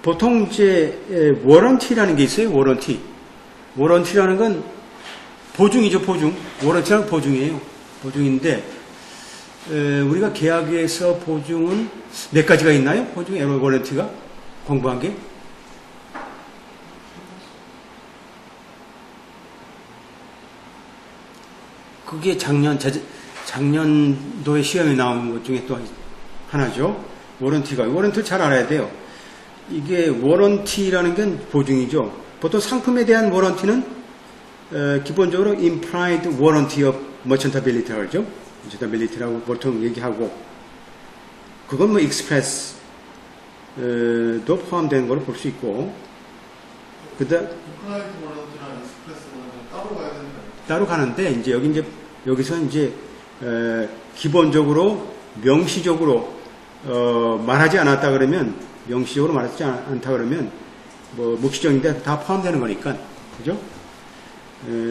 보통 이제 워런티라는 게 있어요. 워런티. 워런티라는 건 보증이죠. 보증. 워런티라는 보증이에요. 보증인데 우리가 계약에서 보증은 몇 가지가 있나요? 보증 워런티가 공부한 게 그게 작년도에 시험에 나온 것 중에 또 하나죠. 워런티를 잘 알아야 돼요. 이게 워런티라는 건 보증이죠. 보통 상품에 대한 워런티는 기본적으로 implied warranty of merchantability라고 하죠. merchantability라고 보통 얘기하고 그건 뭐 express도 포함되는 걸로 볼 수 있고 implied warranty랑 express warranty 따로 가야 되는 거예요? 따로 가는데 이제 여기서 이제 기본적으로 명시적으로 말하지 않았다 그러면 명시적으로 말하지 않다 그러면 뭐 묵시적인데 다 포함되는 거니까 그죠?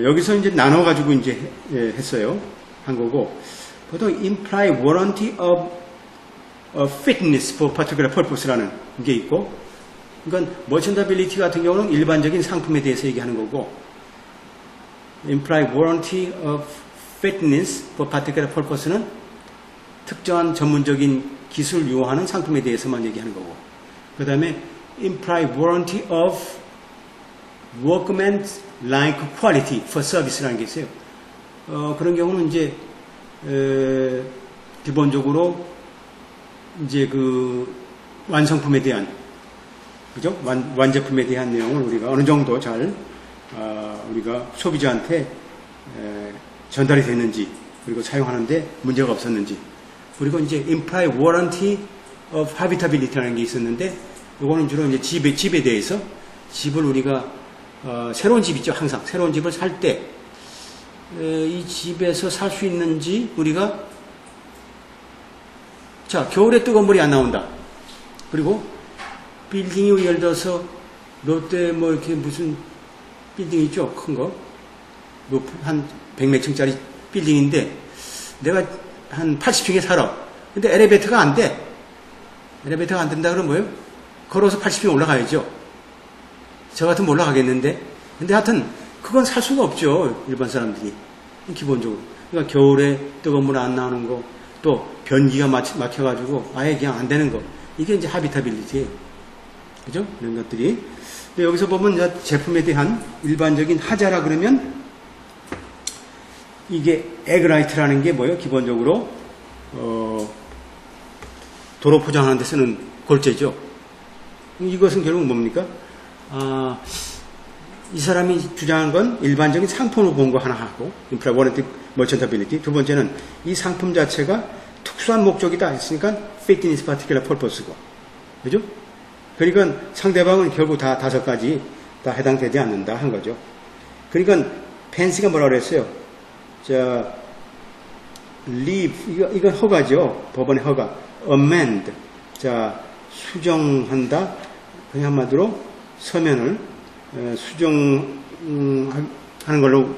여기서 이제 나눠 가지고 이제 했어요. 한 거고 보통 imply warranty of fitness for particular purpose라는 게 있고 그러니까 merchantability 같은 경우는 일반적인 상품에 대해서 얘기하는 거고 imply warranty of fitness for particular purpose는 특정한 전문적인 기술을 요하는 상품에 대해서만 얘기하는 거고 그 다음에 imply warranty of workmanlike quality for service라는 게 있어요. 그런 경우는 이제 기본적으로 이제 그 완성품에 대한 그죠? 완제품에 대한 내용을 우리가 어느 정도 잘 우리가 소비자한테 전달이 됐는지 그리고 사용하는데 문제가 없었는지 그리고 이제 imply warranty of habitability라는 게 있었는데 이거는 주로 이제 집에 대해서 집을 우리가 새로운 집 있죠. 항상 새로운 집을 살 때 이 집에서 살 수 있는지 우리가 자 겨울에 뜨거운 물이 안 나온다. 그리고 빌딩이 예를 들어서 롯데 뭐 이렇게 무슨 빌딩 있죠. 큰 거 한 100몇 층짜리 빌딩인데 내가 한 80층에 살아. 근데 엘리베이터가 안 돼. 엘리베이터가 안 된다 그러면 뭐예요? 걸어서 80층 올라가야죠. 저 같으면 올라가겠는데. 근데 하여튼 그건 살 수가 없죠. 일반 사람들이. 기본적으로. 그러니까 겨울에 뜨거운 물 안 나오는 거, 또 변기가 막혀가지고 아예 그냥 안 되는 거. 이게 이제 하비타빌리티예요. 그죠? 이런 것들이. 근데 여기서 보면 제품에 대한 일반적인 하자라 그러면 이게 에그라이트라는 게 뭐예요? 기본적으로 도로 포장하는 데 쓰는 골재죠. 이것은 결국 뭡니까? 이 사람이 주장한 건 일반적인 상품으로 본 거 하나 하고 imply warranty merchantability 두 번째는 이 상품 자체가 특수한 목적이다 했으니까 fit in this particular purpose고 그죠? 그러니까 상대방은 결국 다 5가지 다 해당되지 않는다 한 거죠. 그러니까 펜시가 뭐라고 그랬어요? 자, leave 이건 허가죠. 법원의 허가. amend 자 수정한다. 그냥 한마디로 서면을 수정하는 걸로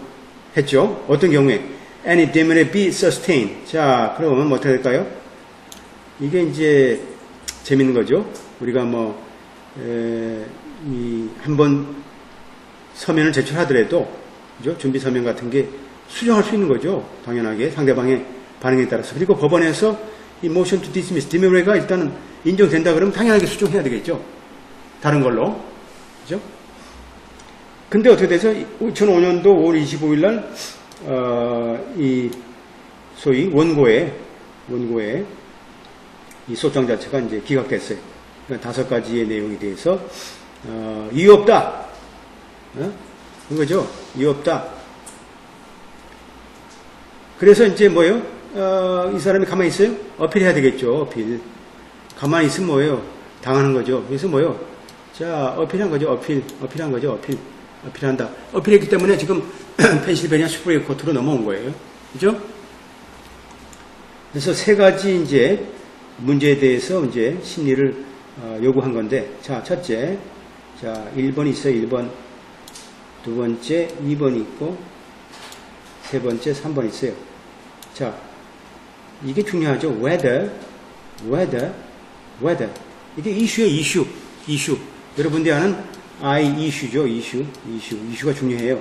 했죠. 어떤 경우에 any damage be sustained. 자, 그러면 어떻게 될까요? 이게 이제 재밌는 거죠. 우리가 뭐 한번 서면을 제출하더라도 그죠? 준비 서면 같은 게 수정할 수 있는 거죠. 당연하게 상대방의 반응에 따라서. 그리고 법원에서 이 motion to dismiss, 디메레가 일단은 인정된다 그러면 당연하게 수정해야 되겠죠. 다른 걸로. 그죠? 근데 어떻게 돼서 2005년도 5월 25일 날 이 소위 원고에 이 소장 자체가 이제 기각됐어요. 그러니까 5가지의 내용에 대해서 이유 없다. 그런 거죠. 이유 없다. 그래서 이제 뭐예요? 이 사람이 가만히 있어요? 어필해야 되겠죠. 어필. 가만히 있으면 뭐예요? 당하는 거죠. 그래서 뭐예요? 자, 어필한 거죠. 어필한 거죠. 어필한다. 어필했기 때문에 지금 펜실베니아 슈프리임 코트로 넘어온 거예요. 그죠? 그래서 3가지 이제 문제에 대해서 이제 심리를 요구한 건데, 자, 첫째, 자, 1번 있어요. 1번. 두 번째, 2번 있고, 세 번째, 3번 있어요. 자, 이게 중요하죠. whether. 이게 이슈예요, 이슈. 여러분들이 아는 I 이슈죠. 이슈가 중요해요.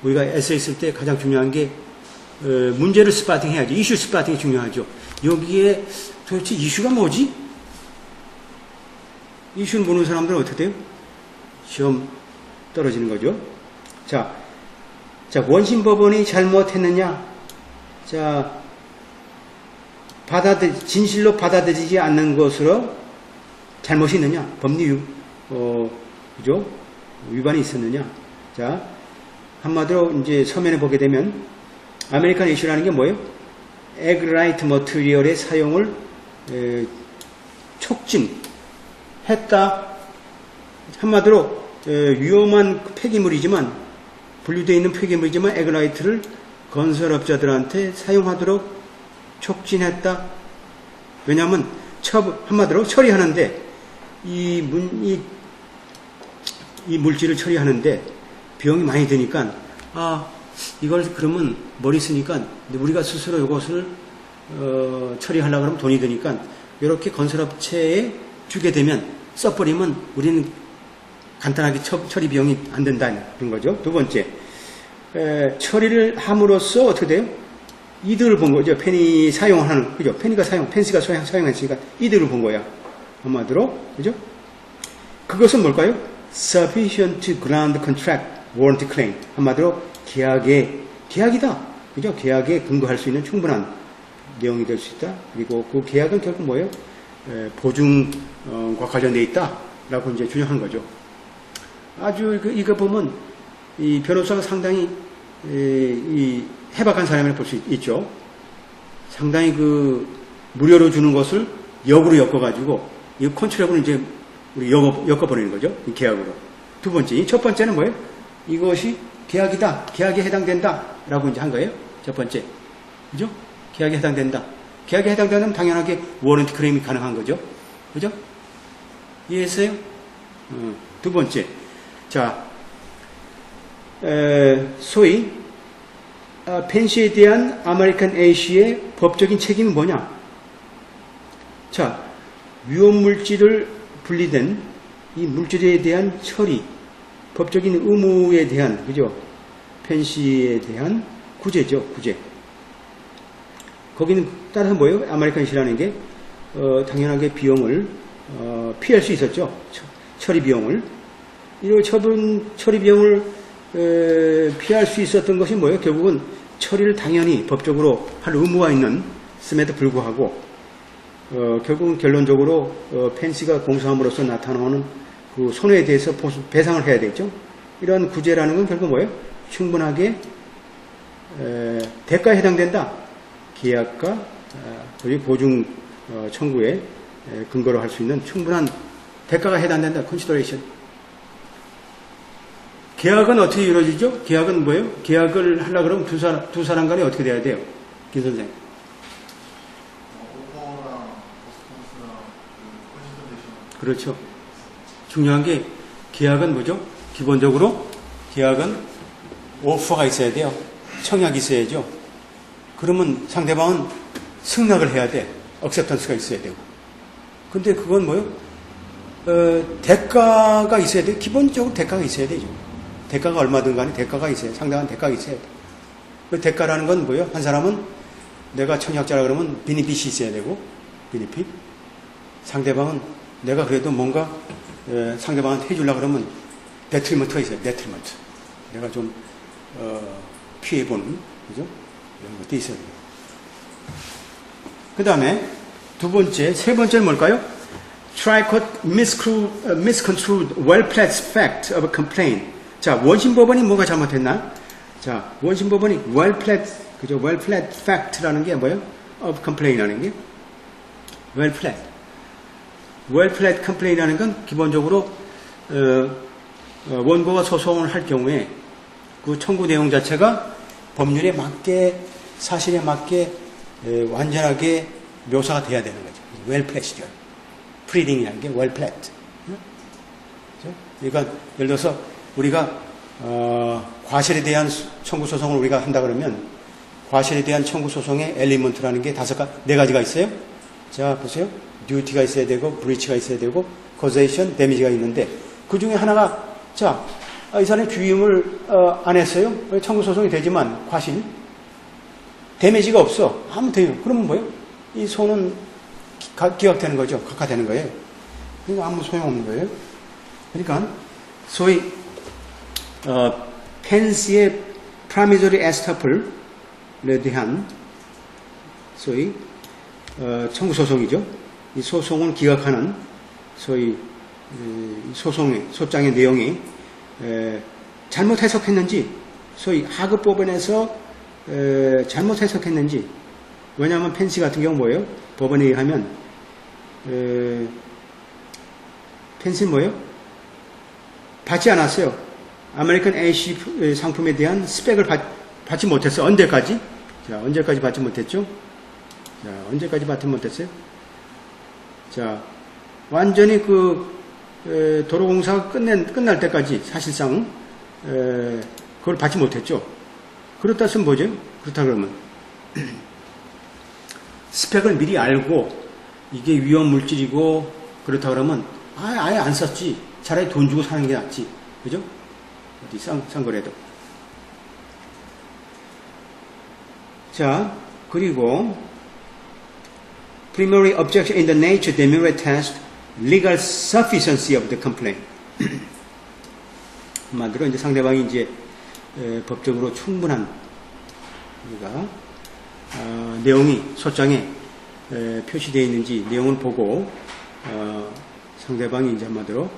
우리가 에세이 쓸 때 가장 중요한 게 문제를 스파팅 해야죠. 이슈 스파팅이 중요하죠. 여기에 도대체 이슈가 뭐지? 이슈를 모르는 사람들은 어떻게 돼요? 시험 떨어지는 거죠. 자, 원심법원이 잘못했느냐? 자, 진실로 받아들이지 않는 것으로 잘못이 있느냐? 법리 그죠? 위반이 있었느냐? 자, 한마디로 이제 서면에 보게 되면 아메리칸 이슈라는 게 뭐예요? 에그라이트 머티리얼의 사용을 촉진했다. 한마디로 위험한 폐기물이지만 분류되어 있는 폐기물이지만 에그라이트를 건설업자들한테 사용하도록 촉진했다. 왜냐하면 한마디로 처리하는데 이 물질을 처리하는데 비용이 많이 드니까 이걸 그러면 머리 쓰니까 우리가 스스로 이것을 처리하려고 그러면 돈이 드니까 이렇게 건설업체에 주게 되면 써버리면 우리는 간단하게 처리 비용이 안 된다는 거죠. 두 번째, 처리를 함으로써 어떻게 돼요? 이득을 본 거죠. 펜이 사용하는, 그죠? 펜시가 사용했으니까 이득을 본 거야. 한마디로, 그죠? 그것은 뭘까요? Sufficient ground contract warranty claim. 한마디로 계약이다. 그죠? 계약에 근거할 수 있는 충분한 내용이 될 수 있다. 그리고 그 계약은 결국 뭐예요? 보증과 관련되어 있다라고 이제 주장한 거죠. 아주 이거 보면 이 변호사가 상당히 이 해박한 사람을 볼 수 있죠. 상당히 무료로 주는 것을 역으로 엮어가지고 이 컨트랙으로 이제 우리 엮어버리는 거죠. 이 계약으로. 두 번째, 첫 번째는 뭐예요? 이것이 계약이다. 계약에 해당된다라고 이제 한 거예요. 첫 번째, 그죠? 계약에 해당된다. 계약에 해당되면 당연하게 워런티 클레임이 가능한 거죠. 그죠? 이해했어요? 두 번째, 자, 소위 펜시에 대한 아메리칸 A씨의 법적인 책임이 뭐냐? 자, 위험물질을 분리된 이 물질에 대한 처리, 법적인 의무에 대한, 그죠? 펜시에 대한 구제죠, 구제. 거기는 따라서 뭐예요? 아메리칸 A씨라는 게 당연하게 비용을 피할 수 있었죠. 처리 비용을. 이런 처리 비용을 피할 수 있었던 것이 뭐예요? 결국은 처리를 당연히 법적으로 할 의무가 있음에도 불구하고 결국은 결론적으로 펜시가 공사함으로써 나타나는 그 손해에 대해서 배상을 해야 되겠죠. 이런 구제라는 건 결국 뭐예요? 충분하게 대가에 해당된다. 계약과 그리고 보증 청구에 근거로 할 수 있는 충분한 대가가 해당된다. consideration. 계약은 어떻게 이루어지죠? 계약은 뭐예요? 계약을 하려고 그러면 두 사람 간에 어떻게 돼야 돼요? 김 선생. 오퍼랑 레스폰스랑 컨시더레이션. 그렇죠. 중요한 게 계약은 뭐죠? 기본적으로 계약은 오퍼가 있어야 돼요. 청약이 있어야죠. 그러면 상대방은 승낙을 해야 돼. 억셉턴스가 있어야 되고. 근데 그건 뭐예요? 대가가 있어야 돼. 기본적으로 대가가 있어야 되죠. 대가가 얼마든 간에 대가가 있어야 돼. 상당한 대가가 있어야 돼. 그 대가라는 건 뭐예요? 한 사람은 내가 청약자라 그러면 베니핏이 있어야 되고, 베니핏. 상대방은 내가 그래도 뭔가 상대방한테 해주려고 그러면 데트리먼트가 있어요. 데트리먼트. 내가 좀 피해보는, 그죠? 이런 것도 있어야 돼요. 그 다음에 세 번째는 뭘까요? Tricot misconstrued well-placed fact of a complaint. 자, 원심법원이 뭐가 잘못했나? 자, 원심법원이 well-placed, 그죠? well-placed fact라는 게 뭐예요? of complaint라는 게 well-placed. well-placed complaint라는 건 기본적으로 원고가 소송을 할 경우에 그 청구 내용 자체가 법률에 맞게 사실에 맞게 완전하게 묘사가 돼야 되는 거죠. well-placed죠. pleading이라는 게 well-placed. 그렇죠? 그러니까 예를 들어서 우리가 과실에 대한 청구 소송을 우리가 한다 그러면 과실에 대한 청구 소송의 엘리먼트라는 게 4가지가 있어요. 자, 보세요. duty가 있어야 되고 breach가 있어야 되고 causation, damage가 있는데 그 중에 하나가, 자, 이 사람이 주임을 안 했어요. 청구 소송이 되지만 과실. 데미지가 없어. 아무 돼요. 그러면 뭐예요? 이 소는 기각되는 거죠. 각하되는 거예요. 그러니까 아무 소용없는 거예요. 그러니까 소위 펜스의 프라미저리 에스타플에 대한 소위 청구 소송이죠. 이 소송을 기각하는 소위 소장의 내용이 잘못 해석했는지, 소위 하급 법원에서 잘못 해석했는지. 왜냐하면 펜시 같은 경우 뭐예요? 법원에 의하면 펜시는 뭐예요? 받지 않았어요. 아메리칸 AC 상품에 대한 스펙을 받지 못했어요. 언제까지? 자, 언제까지 받지 못했죠? 자, 언제까지 받지 못했어요? 자, 완전히 도로공사가 끝날 때까지 사실상 그걸 받지 못했죠. 그렇다 하면 뭐죠? 그렇다 그러면 스펙을 미리 알고 이게 위험 물질이고 그렇다 그러면 아예 안 썼지. 차라리 돈 주고 사는 게 낫지. 그죠? 어디 싼 거라도. 자, 그리고 primary objection in the nature demurrer test, legal sufficiency of the complaint. 한마디로 이제 상대방이 이제 법적으로 충분한 우리가 내용이 소장에 표시되어 있는지 내용을 보고 상대방이 이제 한마디로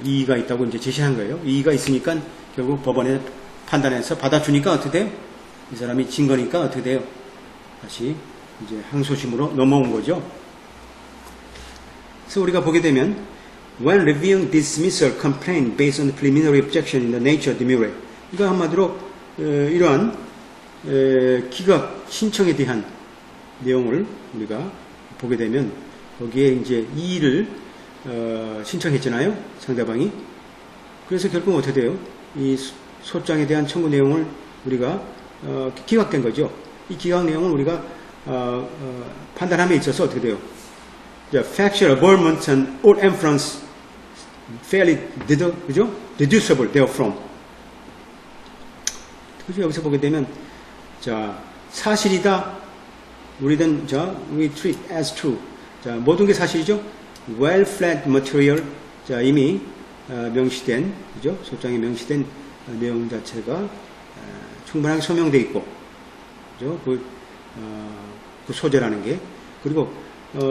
이의가 있다고 이제 제시한 거예요. 이의가 있으니까 결국 법원에 판단해서 받아주니까 어떻게 돼요? 이 사람이 진 거니까 어떻게 돼요? 다시 이제 항소심으로 넘어온 거죠. 그래서 우리가 보게 되면 when reviewing dismissal complaint based on the preliminary objection in the nature of demurrer, 이거 한마디로 이러한 기각 신청에 대한 내용을 우리가 보게 되면 거기에 이제 이의를 신청했잖아요, 상대방이. 그래서 결국 어떻게 돼요? 이 소장에 대한 청구 내용을 우리가 기각된 거죠. 이 기각 내용을 우리가 판단함에 있어서 어떻게 돼요? Factual averment and all inference fairly 그죠? deducible therefrom. 그죠? 여기서 보게 되면 자, 사실이다. 우리는 we treat as true. 자, 모든 게 사실이죠. Well-flagged material. 자, 이미 명시된, 그죠? 소장에 명시된 내용 자체가 충분하게 소명되어 있고, 그죠? 그 소재라는 게. 그리고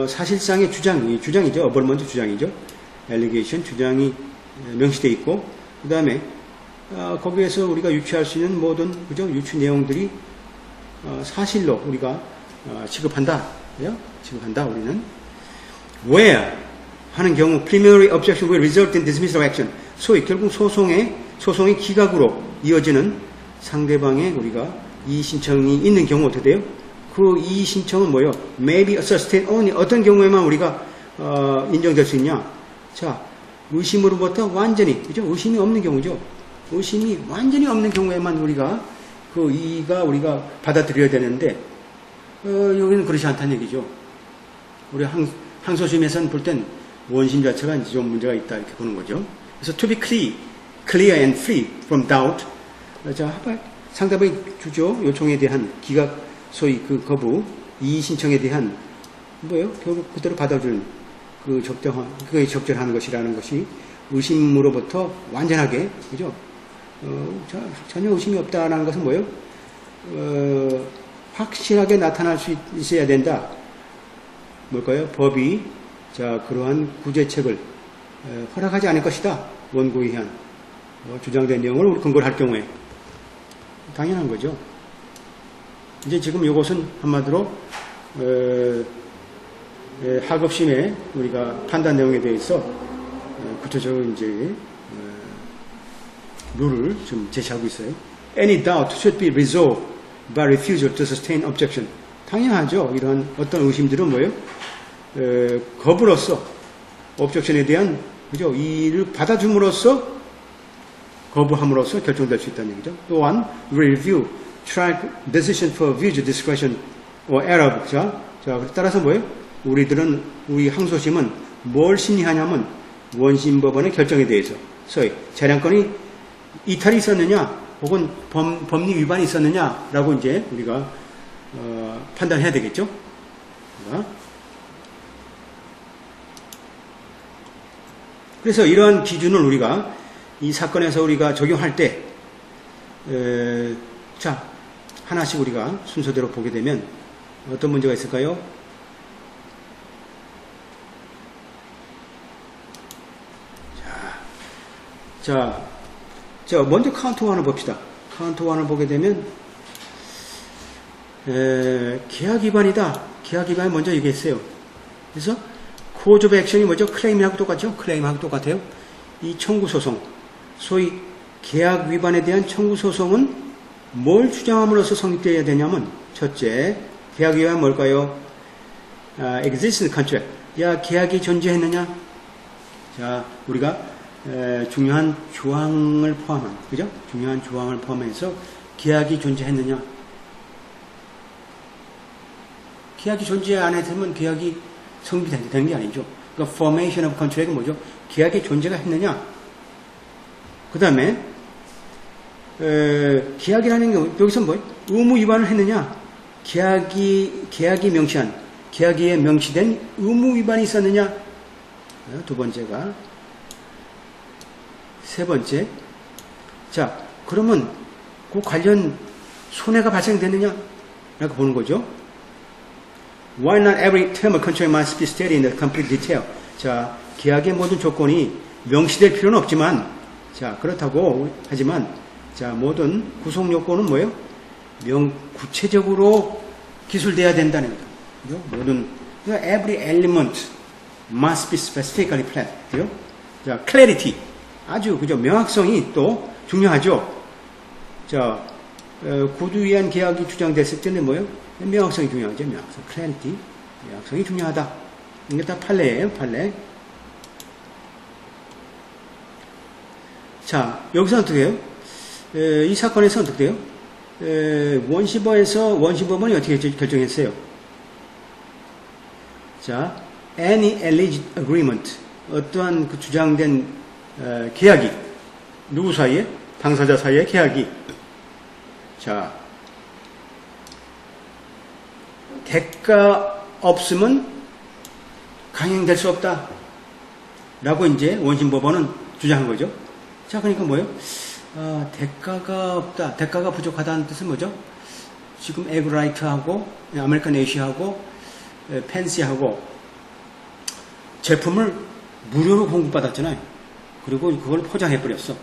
사실상의 주장이죠. 어벌먼트 주장이죠. allegation 주장이 명시되어 있고, 그 다음에 거기에서 우리가 유추할 수 있는 모든, 그죠? 유추 내용들이 사실로 우리가 취급한다. 그죠? 취급한다, 우리는. Where 하는 경우 preliminary objection will result in dismissal action. 소위 결국 소송의 기각으로 이어지는 상대방의 우리가 이의 신청이 있는 경우 어떻게 돼요? 그 이의 신청은 뭐예요? May be sustained only. 어떤 경우에만 우리가 인정될 수 있냐? 자, 의심으로부터 완전히, 그죠? 의심이 없는 경우죠. 의심이 완전히 없는 경우에만 우리가 그 이의가 우리가 받아들여야 되는데 여기는 그렇지 않다는 얘기죠. 우리 항소심에서는 볼 땐 원심 자체가 이제 좀 문제가 있다 이렇게 보는 거죠. 그래서 to be clear and free from doubt. 자, 상대방이 주죠. 요청에 대한 기각, 소위 그 거부, 이의 신청에 대한 뭐예요? 결국 그대로 받아주는 그게 적절한 것이라는 것이 의심으로부터 완전하게, 그죠? 전혀 의심이 없다라는 것은 뭐예요? 확실하게 나타날 수 있어야 된다. 뭘까요? 법이 그러한 구제책을 허락하지 않을 것이다. 원고에 의한 주장된 내용을 우리 근거를 할 경우에 당연한 거죠. 이제 지금 이것은 한마디로 하급심의 우리가 판단 내용에 대해서 구체적으로 이제 룰을 좀 제시하고 있어요. Any doubt should be resolved by refusal to sustain objection. 당연하죠. 이런 어떤 의심들은 뭐예요? 거부로서 objection에 대한 그죠? 이를 받아줌으로써 거부함으로써 결정될 수 있다는 얘기죠. 또한 review, track decision for abuse discretion or error. 자, 따라서 뭐예요? 우리 항소심은 뭘 심리하냐면 원심법원의 결정에 대해서 소위 차량권이 이탈이 있었느냐 혹은 법리 위반이 있었느냐라고 이제 우리가 판단해야 되겠죠. 그래서 이러한 기준을 우리가 이 사건에서 우리가 적용할 때 자, 하나씩 우리가 순서대로 보게 되면 어떤 문제가 있을까요? 자, 먼저 카운트 1을 봅시다. 카운트 1을 보게 되면 계약 위반이다. 계약 위반이 먼저 얘기했어요. 그래서 cause of action이 뭐죠? 클레임하고 똑같죠? 클레임하고 똑같아요. 이 청구 소송, 소위 계약 위반에 대한 청구 소송은 뭘 주장함으로써 성립되어야 되냐면 첫째, 계약 위반은 뭘까요? existing contract. 야, 계약이 존재했느냐? 자, 우리가 중요한 조항을 포함한, 그죠? 중요한 조항을 포함해서 계약이 존재했느냐? 계약이 존재 안 했으면 계약이 성립되는 게 아니죠. 그러니까 formation of contract은 뭐죠? 계약의 존재가 했느냐? 그 다음에 계약이라는 게 여기서 뭐 의무 위반을 했느냐? 계약이 명시한, 계약에 명시된 의무 위반이 있었느냐? 두 번째가. 세 번째. 자, 그러면 그 관련 손해가 발생됐느냐? 라고 보는 거죠. Why not every term of contract must be stated in the complete detail? 자, 계약의 모든 조건이 명시될 필요는 없지만, 자, 그렇다고 하지만, 자, 모든 구성 요건은 뭐예요? 구체적으로 기술돼야 된다는 거죠. 그죠? 모든, 그러니까 every element must be specifically planned. 그죠? 자, clarity. 아주, 그죠? 명확성이 또 중요하죠. 자, 구두위한 계약이 주장됐을 때는 뭐예요? 명확성이 중요하죠. 명확성. clarity. 명확성이 중요하다. 이게 다 판례예요. 판례. 자, 여기서 어떻게 해요? 이 사건에서 어떻게 돼요? 원시법원이 어떻게 결정했어요? 자, any alleged agreement. 어떠한 그 주장된 계약이 누구 사이에? 당사자 사이의 계약이. 자, 대가 없으면 강행될 수 없다. 라고 이제 원심법원은 주장한 거죠. 자, 그러니까 뭐예요? 대가가 없다. 대가가 부족하다는 뜻은 뭐죠? 지금 에그라이트하고 아메리칸 에이시하고 펜시하고 제품을 무료로 공급받았잖아요. 그리고 그걸 포장해버렸어.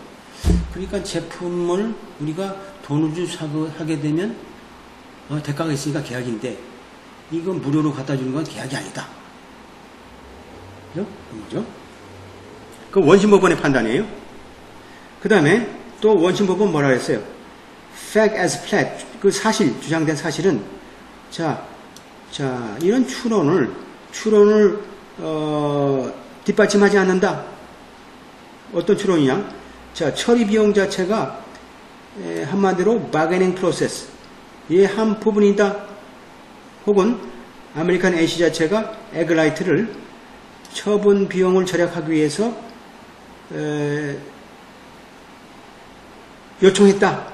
그러니까 제품을 우리가 돈을 주고 하게 되면 대가가 있으니까 계약인데 이건 무료로 갖다 주는 건 계약이 아니다. 그죠? 그죠? 그 원심법원의 판단이에요. 그 다음에 또 원심법원 뭐라 그랬어요? fact as pledged. 그 사실, 주장된 사실은 자, 이런 추론을 뒷받침하지 않는다. 어떤 추론이냐? 자, 처리 비용 자체가 한마디로 bargaining process. 의 한 부분이다. 혹은 아메리칸 AC 자체가 에그라이트를 처분 비용을 절약하기 위해서 요청했다.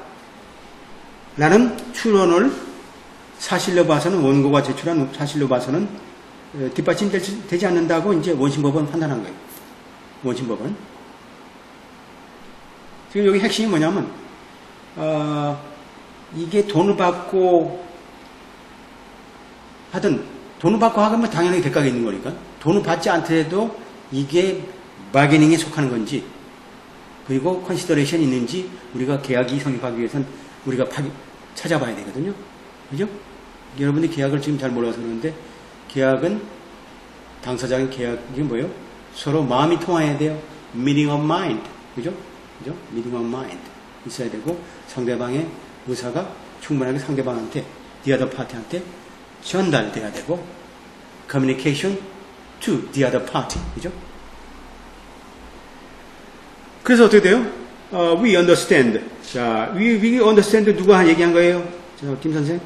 라는 추론을 사실로 봐서는 원고가 제출한 사실로 봐서는 뒷받침되지 않는다고 이제 원심법원 판단한 거예요. 원심법원. 지금 여기 핵심이 뭐냐면 이게 돈을 받고 하든 돈을 받고 하면 당연히 대가가 있는 거니까 돈을 받지 않더라도 이게 바게닝에 속하는 건지 그리고 컨시더레이션이 있는지 우리가 계약이 성립하기 위해서는 우리가 찾아봐야 되거든요. 그죠? 여러분들이 계약을 지금 잘 몰라서 그러는데 계약은 당사자의 계약이 뭐예요? 서로 마음이 통해야 돼요. meeting of mind. 그죠? 그죠? meeting of mind 있어야 되고 상대방의 의사가 충분하게 상대방한테 the other party한테 전달돼야 되고 communication to the other party. 그죠? 그래서 어떻게 돼요? We understand. 자, we understand 누가 얘기한 거예요? 자, 김 선생.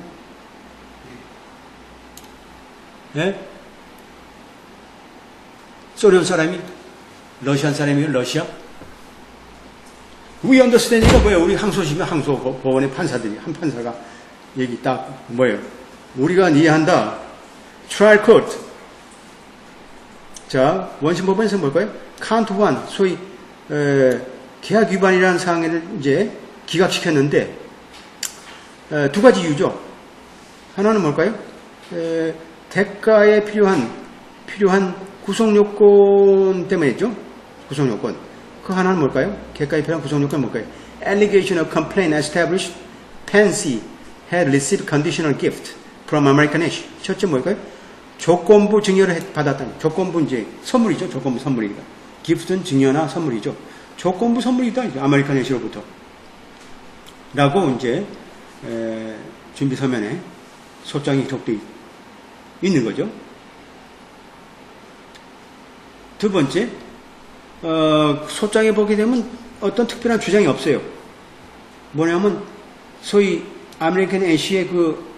예? 소련 사람이? 러시안 사람이에요, 러시아? We understand이가 뭐예요? 우리 항소심의 항소 법원의 판사들이, 한 판사가 얘기 딱 뭐예요? 우리가 이해한다. trial court. 자, 원심법원에서 뭘까요? 카운트 1, 소위 계약 위반이라는 사항을 이제 기각시켰는데 두 가지 이유죠. 하나는 뭘까요? 대가에 필요한 구속요건 때문이죠. 구속요건. 그 하나는 뭘까요? 대가에 필요한 구속요건은 뭘까요? Allegation of complaint established Pansy had received conditional gift from American Ash. 첫째 뭘까요? 조건부 증여를 받았다는. 조건부 이제 선물이죠. 조건부 선물이다. 기프트는 증여나 선물이죠. 조건부 선물이다. 아메리칸 애쉬로부터. 라고 이제 준비 서면에 소장이 기록되어 있는 거죠. 두 번째, 소장에 보게 되면 어떤 특별한 주장이 없어요. 뭐냐면 소위 아메리칸 애쉬의 그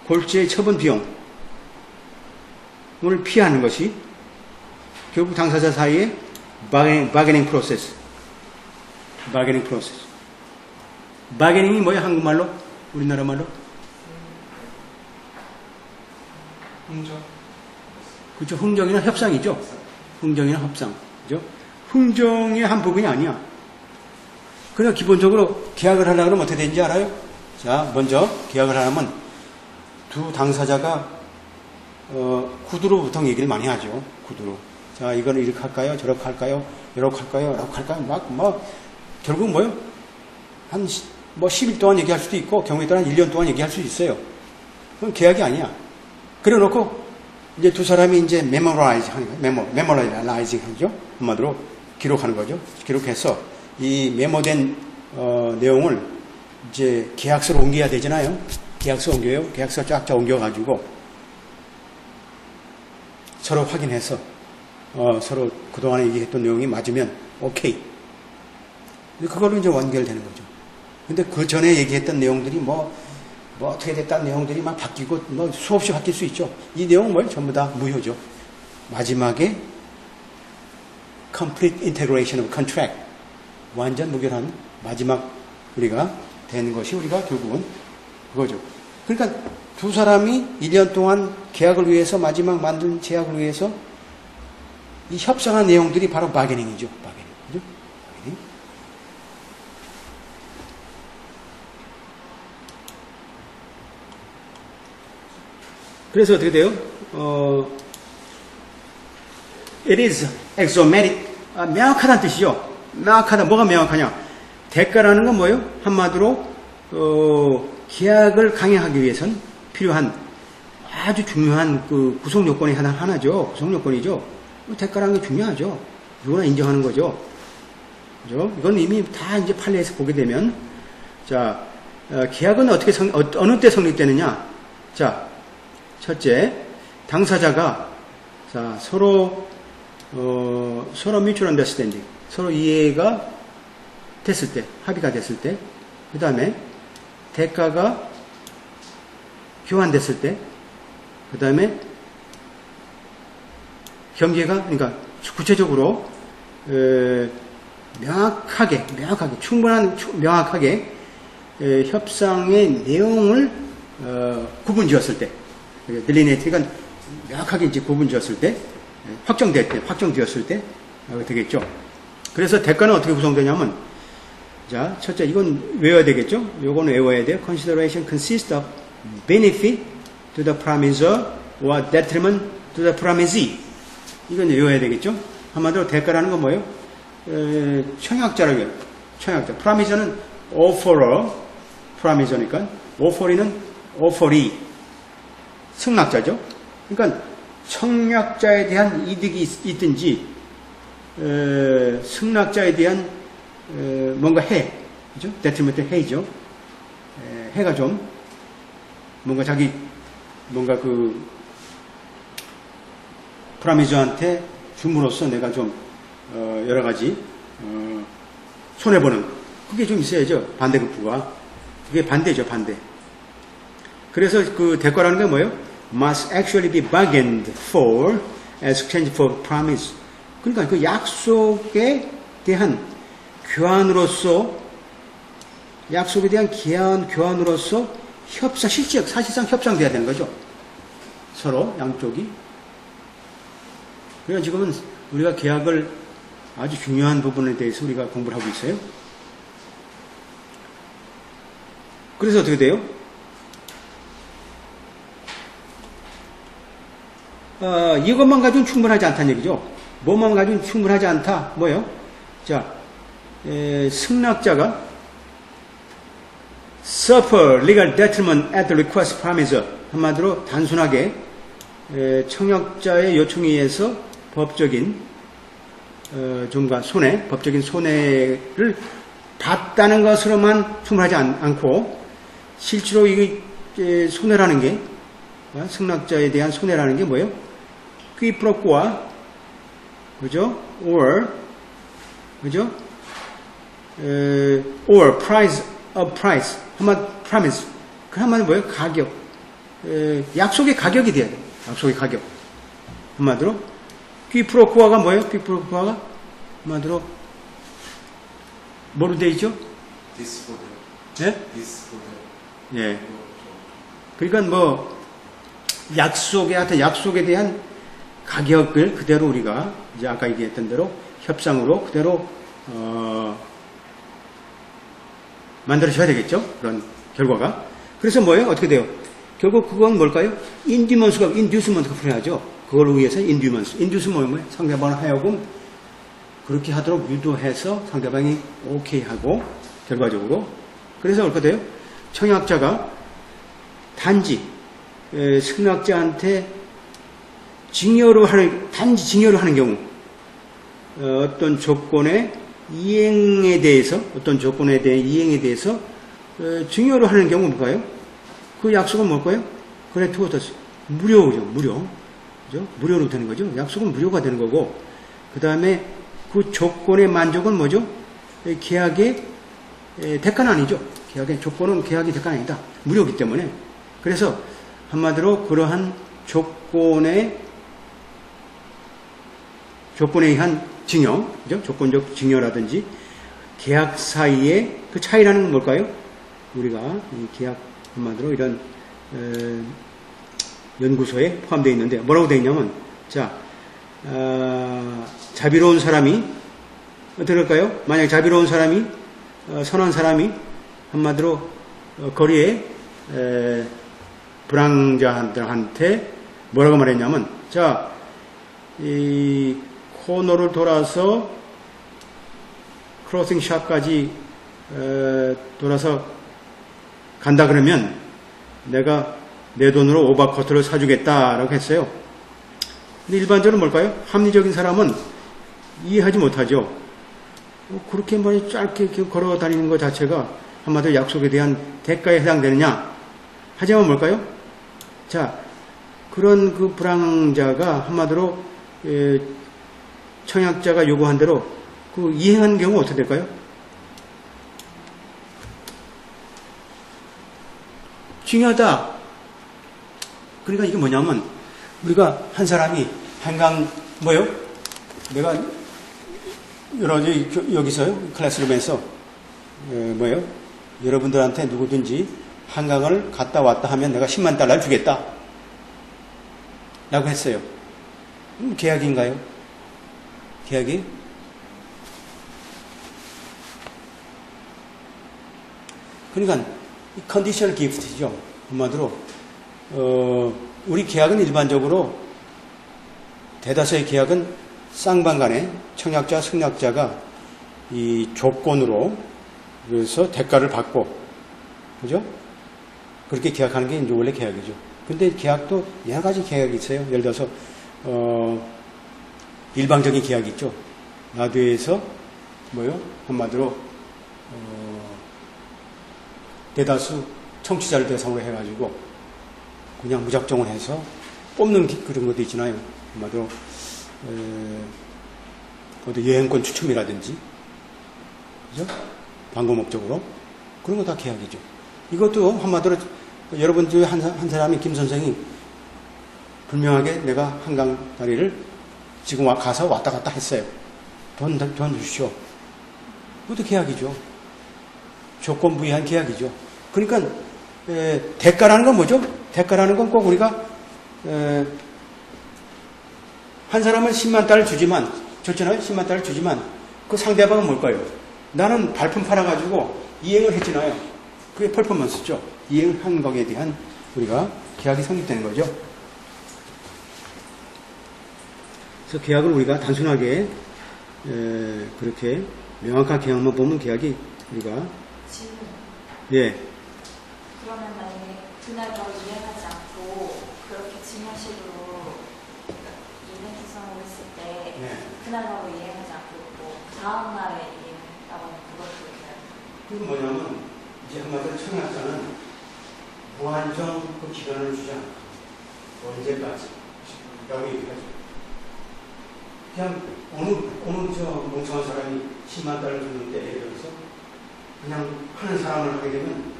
골재 처분 비용을 피하는 것이 결국 당사자 사이의 바게닝 프로세스. 바게닝이 뭐예요? 한국말로? 우리나라 말로? 흥정. 그렇죠. 흥정이나 협상이죠. 흥정이나 협상. 그죠? 흥정의 한 부분이 아니야. 그냥 기본적으로 계약을 하려고 하면 어떻게 되는지 알아요? 자, 먼저 계약을 하려면 두 당사자가 구두로 보통 얘기를 많이 하죠. 구두로. 자, 이거는 이렇게 할까요? 저렇게 할까요? 이렇게 할까요? 이렇게 할까요? 결국 뭐요? 한 10일 동안 얘기할 수도 있고 경우에 따라 1년 동안 얘기할 수도 있어요. 그건 계약이 아니야. 그래 놓고 이제 두 사람이 이제 메모라이징 하는 거예요. 메모라이징 하죠. 한마디로 기록하는 거죠. 기록해서 이 메모된 내용을 이제 계약서로 옮겨야 되잖아요. 계약서 옮겨요. 계약서 쫙쫙 옮겨가지고 서로 확인해서 서로 그동안에 얘기했던 내용이 맞으면 오케이. 그걸로 이제 완결되는 거죠. 근데 그 전에 얘기했던 내용들이 뭐 어떻게 됐다는 내용들이 막 바뀌고 뭐 수없이 바뀔 수 있죠. 이 내용은 뭐 전부 다 무효죠. 마지막에 complete integration of contract. 완전 무결한 마지막 우리가 되는 것이 우리가 결국은 그거죠. 그러니까 두 사람이 1년 동안 계약을 위해서 마지막 만든 제약을 위해서 이 협상한 내용들이 바로 바게닝이죠. 바게닝. 그죠? 바게닝. 그래서 어떻게 돼요? It is axiomatic. 명확하다는 뜻이죠. 명확하다. 뭐가 명확하냐? 대가라는 건 뭐예요? 한마디로 계약을 강행하기 위해서는 필요한 아주 중요한 그 구성 요건이 하나죠. 구성 요건이죠. 대가라는 게 중요하죠. 누구나 인정하는 거죠. 그죠? 이건 이미 다 이제 판례에서 보게 되면 자 계약은 어떻게 어느 때 성립되느냐? 자 첫째 당사자가 자 서로 mutual understanding 서로 이해가 됐을 때 합의가 됐을 때 그 다음에 대가가 교환됐을 때 그 다음에 경계가 그러니까 구체적으로 명확하게 명확하게 협상의 내용을 구분지었을 때 딜리네이트가 명확하게 이제 구분지었을 때 확정되었을 때 되겠죠. 그래서 대가는 어떻게 구성되냐면 자 첫째 이건 외워야 되겠죠. 요건 외워야 돼요. Consideration consists of benefit to the promisor or detriment to the promisee. 이건 외워야 되겠죠. 한마디로 대가라는 건 뭐예요? 청약자라고요. 청약자. promisor는 offerer, promisor니까 offeree는 offeree. 승낙자죠. 그러니까 청약자에 대한 이득이 있든지 승낙자에 대한 뭔가 해, 그죠? detriment 해죠. 해가 좀 뭔가 자기 뭔가 그 프라미저한테 줌으로써 내가 좀 여러 가지 손해보는 그게 좀 있어야죠. 반대급부가 그게 반대죠. 반대. 그래서 그 대가라는 게 뭐예요? Must actually be bargained for exchange for promise. 그러니까 그 약속에 대한 교환으로서 약속에 대한 교환으로서 사실상 협상돼야 되는 거죠. 서로 양쪽이. 그래서 지금은 우리가 계약을 아주 중요한 부분에 대해서 우리가 공부를 하고 있어요. 그래서 어떻게 돼요? 이것만 가지고는 충분하지 않다는 얘기죠. 뭐만 가지고는 충분하지 않다. 뭐예요? 자, 승낙자가 suffer legal detriment at the request of promisor. 한마디로 단순하게 청약자의 요청에 의해서 법적인 법적인 손해를 봤다는 것으로만 충분하지 않고 실제로 이 손해라는 게 승낙자에 대한 손해라는 게 뭐예요? 퀴프로코와 그죠? 그죠? or price 한마디 promise 그 한마디 뭐예요? 가격 약속의 가격이 돼야 돼요. 약속의 가격 한마디로 퀴프로코아가 뭐예요? 퀴프로코아가 한마디로 뭐로 되어 있죠? 디스포드. 예? 디스포드. 예. 그러니까 뭐 약속에 대한 가격을 그대로 우리가 이제 아까 얘기했던 대로 협상으로 그대로 만들어줘야 되겠죠. 그런 결과가. 그래서 뭐예요? 어떻게 돼요? 결국 그건 뭘까요? 인듀스먼트가 필요하죠. 그걸 위해서 인듀스먼트 뭐예요? 상대방을 하여금 그렇게 하도록 유도해서 상대방이 오케이 하고 결과적으로 그래서 어떻게 돼요? 청약자가 단지 승낙자한테 단지 징여를 하는 경우 어떤 조건의 이행에 대해서 징여를 하는 경우는 뭘까요? 그 약속은 뭘까요? 그레투어터스 무료죠. 그죠? 무료로 되는 거죠. 약속은 무료가 되는 거고 그 다음에 그 조건의 만족은 뭐죠? 계약의 대가는 아니죠. 계약의 조건은 계약의 대가는 아니다. 무료이기 때문에 그래서 한마디로 그러한 조건에 의한 징여, 그죠? 조건적 징여라든지 계약 사이의 그 차이라는 건 뭘까요? 우리가 이 계약 한마디로 이런 연구소에 포함되어 있는데 뭐라고 되어 있냐면 자 자비로운 사람이 어떻게 할까요? 만약 자비로운 사람이 선한 사람이 한마디로 거리에 불황자들한테 뭐라고 말했냐면 자 이 코너를 돌아서 크로싱 샵까지 돌아서 간다 그러면 내가 내 돈으로 오버커트를 사주겠다라고 했어요. 근데 일반적으로 뭘까요? 합리적인 사람은 이해하지 못하죠. 그렇게 많이 짧게 걸어 다니는 것 자체가 한마디로 약속에 대한 대가에 해당되느냐? 하지만 뭘까요? 자, 그런 그 불황자가 한마디로 청약자가 요구한 대로 그 이행한 경우 어떻게 될까요? 중요하다. 그러니까 이게 뭐냐면 우리가 한 사람이 한강 뭐요? 내가 여기서 클래스룸에서 뭐요? 여러분들한테 누구든지 한강을 갔다 왔다 하면 내가 10만 달러를 주겠다. 라고 했어요. 계약인가요? 계약이? 그러니까 컨디셔널 기프트죠. 한마디로 우리 계약은 일반적으로 대다수의 계약은 쌍방간에 청약자, 승낙자가 이 조건으로 그래서 대가를 받고 그죠? 그렇게 계약하는 게 이제 원래 계약이죠. 근데 계약도 여러 가지 계약이 있어요. 예를 들어서 일방적인 계약이 있죠. 나도에서 뭐요? 한마디로 대다수 청취자를 대상으로 해가지고 그냥 무작정을 해서 뽑는 그런 것도 있잖아요. 한마디로 어디 여행권 추첨이라든지 그죠? 광고 목적으로 그런 거 다 계약이죠. 이것도 한마디로 여러분 중에 한 사람이 김 선생이 분명하게 내가 한강 다리를 지금 가서 왔다 갔다 했어요. 돈 주시오. 그것도 계약이죠. 조건부여한 계약이죠. 그러니까 대가라는 건 뭐죠? 대가라는 건 꼭 우리가 한 사람은 10만 달러 주지만, 좋잖아요. 10만 달러 주지만 그 상대방은 뭘까요? 나는 발품 팔아가지고 이행을 했잖아요. 그게 퍼포먼스죠. 이행한 거기에 대한 우리가 계약이 성립되는 거죠. 그래서 계약을 우리가 단순하게 그렇게 명확한 계약만 보면 계약이 우리가 질문. 예. 그러면 만약에 그날 바로 이행하지 않고 그렇게 증여식으로 이벤트성을 했을 때 네. 그날 바로 이행하지 않고 또 다음 날에 이행했다고 하면 그것도 돼요. 그건 뭐냐면 이제 한마디로 청약자는 무한정 그 기간을 주지 않고 언제까지 라고 얘기하죠. 그냥 어느 저 멍청한 사람이 10만 달러 줬는데 예를 들어서 그냥 하는 사람을 하게 되면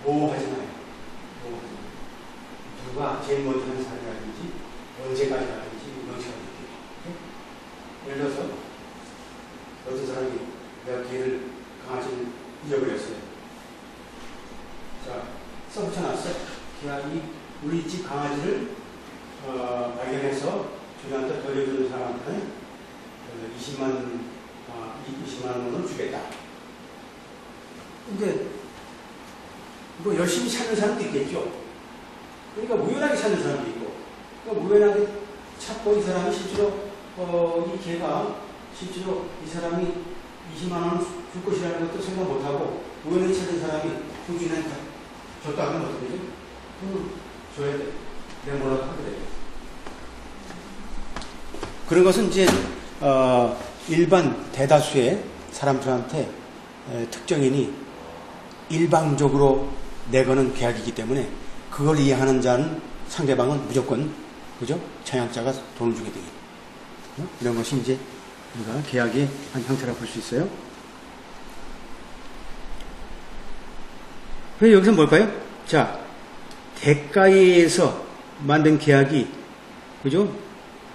모호하잖아요. 누가 제일 먼저 하는 사람이라든지 언제까지 하든지 멍청하든지. 예를 들어서 어떤 사람이 내가 개를 강아지를 잊어버렸어요. 자, 써붙여놨어. 계약이 우리 집 강아지를 발견해서 주한테 돌려주는 사람한테는 20만 원을 주겠다. 근데 뭐 열심히 찾는 사람도 있겠죠. 그러니까 우연하게 찾는 사람도 있고, 그러니까 우연하게 찾고 이 사람이 실제로 이 개가 실제로 이 사람이 20만 원을 줄 것이라는 것도 생각 못하고 우연히 찾은 사람이 그 주인은 줬다 하면 어떻게 되죠? 줘야 돼. 내가 뭐라고 하게 돼요. 그런 것은 이제 일반 대다수의 사람들한테 특정인이 일방적으로 내거는 계약이기 때문에 그걸 이해하는 자는 상대방은 무조건 그죠? 청약자가 돈을 주게 되겠죠. 이런 것이 이제 우리가 계약의 한 형태라고 볼 수 있어요. 그래서 여기서 뭘까요? 자, 대가에서 만든 계약이 그죠?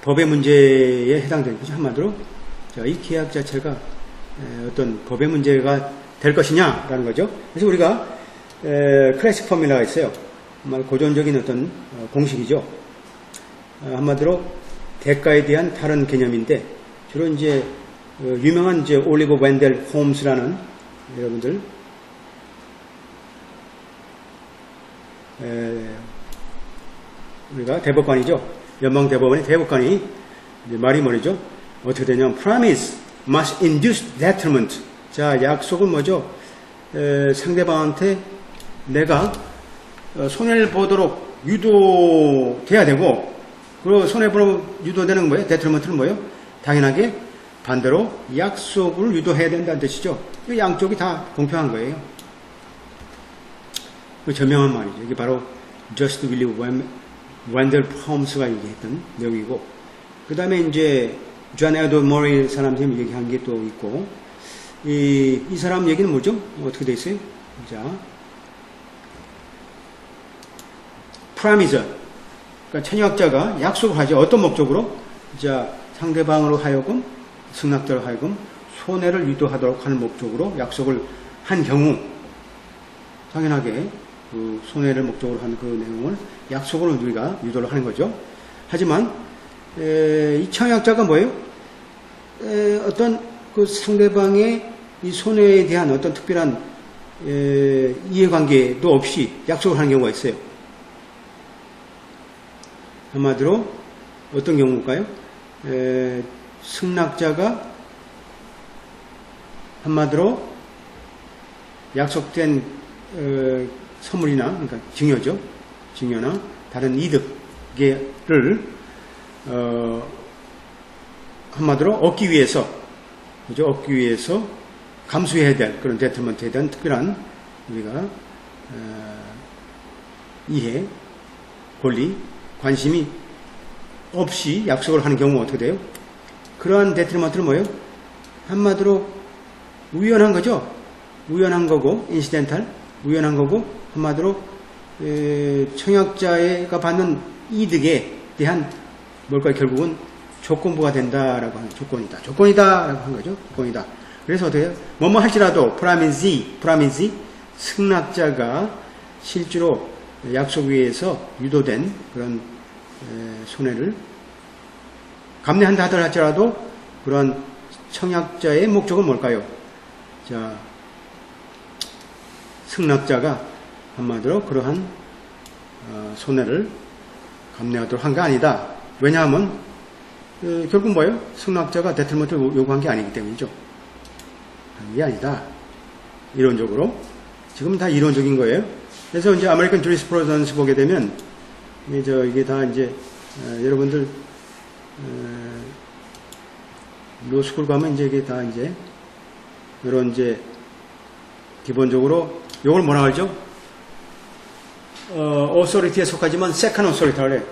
법의 문제에 해당되는 거죠. 한마디로 자, 이 계약 자체가 어떤 법의 문제가 될 것이냐라는 거죠. 그래서 우리가 클래식 포뮬러가 있어요. 고전적인 어떤 공식이죠. 한마디로 대가에 대한 다른 개념인데 주로 이제 유명한 이제 올리버 웬델 홈스라는 여러분들 우리가 대법관이죠. 연방 대법원의 대법관이 말이 뭐죠? 어떻게 되냐면 promise must induce detriment. 자, 약속은 뭐죠? 상대방한테 내가 손해를 보도록 유도돼야 되고, 그리고 손해보도록 유도되는 뭐예요? detriment는 뭐예요? 당연하게 반대로 약속을 유도해야 된다는 뜻이죠. 양쪽이 다 공평한 거예요. 그 저명한 말이죠. 이게 바로 Just William 웬델 홈스가 얘기했던 내용이고, 그 다음에 이제 존 에드워드 모리 사람 선생님이 얘기한 게 또 있고, 이 사람 얘기는 뭐죠? 어떻게 돼 있어요? 자, 프라미저, 그러니까 청약자가 약속을 하죠. 어떤 목적으로? 자, 상대방으로 하여금, 승낙자로 하여금 손해를 유도하도록 하는 목적으로 약속을 한 경우, 당연하게 그 손해를 목적으로 한 그 내용을 약속으로 우리가 유도를 하는 거죠. 하지만 이 청약자가 뭐예요? 어떤 그 상대방의 이 손해에 대한 어떤 특별한 이해관계도 없이 약속을 하는 경우가 있어요. 한마디로 어떤 경우일까요? 승낙자가 한마디로 약속된 선물이나, 그러니까 증여죠. 증여나 다른 이득을 한마디로 얻기 위해서, 그죠? 얻기 위해서 감수해야 될 그런 데트먼트에 대한 특별한 우리가 이해, 권리, 관심이 없이 약속을 하는 경우가 어떻게 돼요? 그러한 데트먼트는 뭐예요? 한마디로 우연한 거죠. 우연한 거고, 인시덴탈, 우연한 거고, 한마디로 청약자가 받는 이득에 대한 뭘까요? 결국은 조건부가 된다라고 하는 조건이다라고 한 거죠. 조건이다. 그래서 어떻게 해요? 뭐뭐 할지라도 프라미지 승낙자가 실제로 약속 위에서 유도된 그런 손해를 감내한다 하더라도 그런 청약자의 목적은 뭘까요? 자, 승낙자가 한마디로 그러한 손해를 감내하도록 한 게 아니다. 왜냐하면 결국 뭐예요? 승낙자가 대틀먼트를 요구한 게 아니기 때문이죠. 이게 아니다. 이론적으로. 지금 다 이론적인 거예요. 그래서 이제 아메리칸 주리스프루던스 보게 되면 이게 다 이제 여러분들 로스쿨 가면 이제 이게 다 이제 이런 이제 기본적으로 이걸 뭐라 하죠? 어소리티에 속하지만 세컨 어소리티를 해.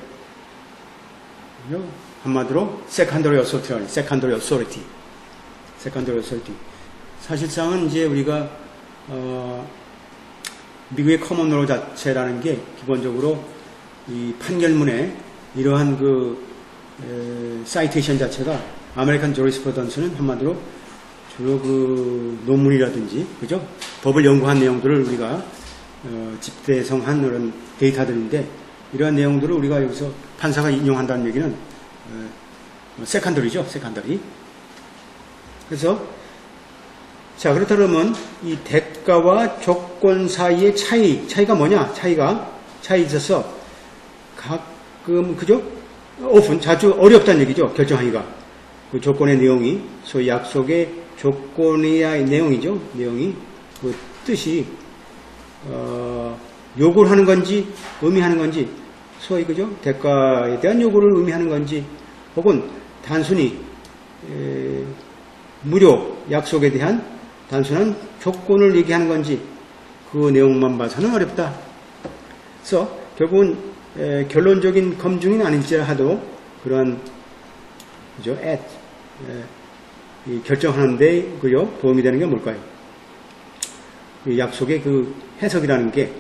한마디로 세컨더리 어소리티. 사실상은 이제 우리가 미국의 커먼로 자체라는 게 기본적으로 이 판결문에 이러한 사이테이션 자체가 아메리칸 주리스프루던스는 한마디로 주로 논문이라든지 그죠? 법을 연구한 내용들을 우리가 집대성한 그런 데이터들인데 이러한 내용들을 우리가 여기서 판사가 인용한다는 얘기는 세컨더리죠. 그래서 자 그렇다면 이 대가와 조건 사이의 차이가 뭐냐? 차이 있어서 가끔 그죠? 자주 어렵다는 얘기죠. 결정하기가 그 조건의 내용이 소위 약속의 조건의 내용이죠. 내용이 그 뜻이 요구를 하는 건지 의미하는 건지 소위 그죠? 대가에 대한 요구를 의미하는 건지 혹은 단순히 무료 약속에 대한 단순한 조건을 얘기하는 건지 그 내용만 봐서는 어렵다. 그래서 결국은 결론적인 검증은 아닐지라도 그러한 그죠? 결정하는데 그요 도움이 되는 게 뭘까요? 이 약속의 그 해석이라는 게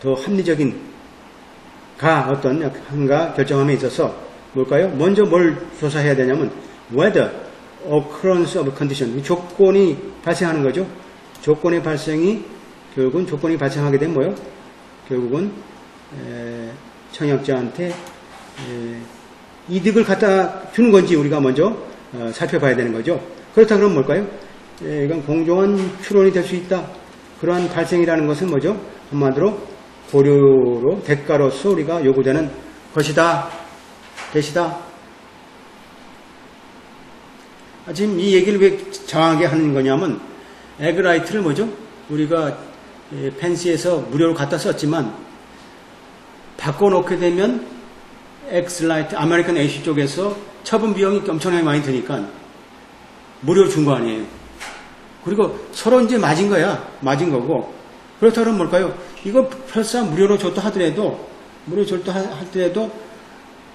더 합리적인 한가 결정함에 있어서 뭘까요? 먼저 뭘 조사해야 되냐면 whether occurrence of condition 조건이 발생하는 거죠. 조건의 발생이 결국은 조건이 발생하게 되면 뭐요? 결국은 청약자한테 이득을 갖다 주는 건지 우리가 먼저 살펴봐야 되는 거죠. 그렇다 그러면 뭘까요? 이건 공정한 추론이 될 수 있다. 그러한 발생이라는 것은 뭐죠? 한마디로 고려로 대가로서 우리가 요구되는 것이다. 지금 이 얘기를 왜 정확하게 하는 거냐면 에그라이트를 뭐죠? 우리가 펜시에서 무료로 갖다 썼지만 바꿔놓게 되면 엑슬라이트 아메리칸 AC 쪽에서 처분 비용이 엄청나게 많이 드니까 무료로 준 거 아니에요. 그리고 서로 이제 맞은 거고 그렇다면 뭘까요? 이거 설사 무료로 줬다 하더라도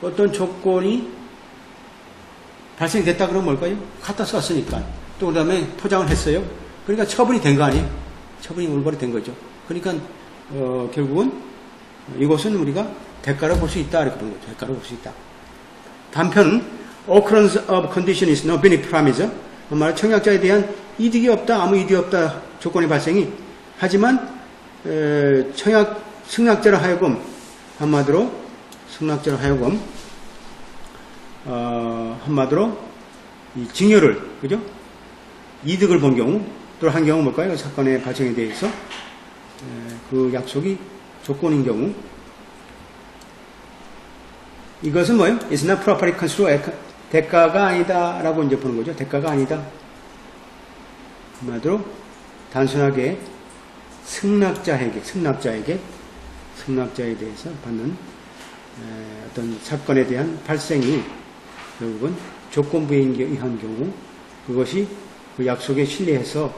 어떤 조건이 발생됐다 그러면 뭘까요? 갖다 썼으니까 또 그 다음에 포장을 했어요. 그러니까 처분이 된 거 아니에요? 처분이 올바로 된 거죠. 그러니까 결국은 이것은 우리가 대가로 볼 수 있다 이렇게 보는 거죠. 대가로 볼 수 있다. 단편 occurrence of condition is no benefit promise. 정말 청약자에 대한 이득이 없다, 아무 이득이 없다 조건의 발생이 하지만 승낙자로 하여금 한마디로 이 증여를 그죠? 이득을 본 경우 또 한 경우 뭘까요? 사건의 발생에 대해서 그 약속이 조건인 경우 이것은 뭐예요? It's not properly construed. 대가가 아니다라고 이제 보는 거죠. 대가가 아니다. 한마디로 단순하게 승낙자에 대해서 받는 어떤 사건에 대한 발생이 결국은 조건부에 의한 경우 그것이 그 약속에 신뢰해서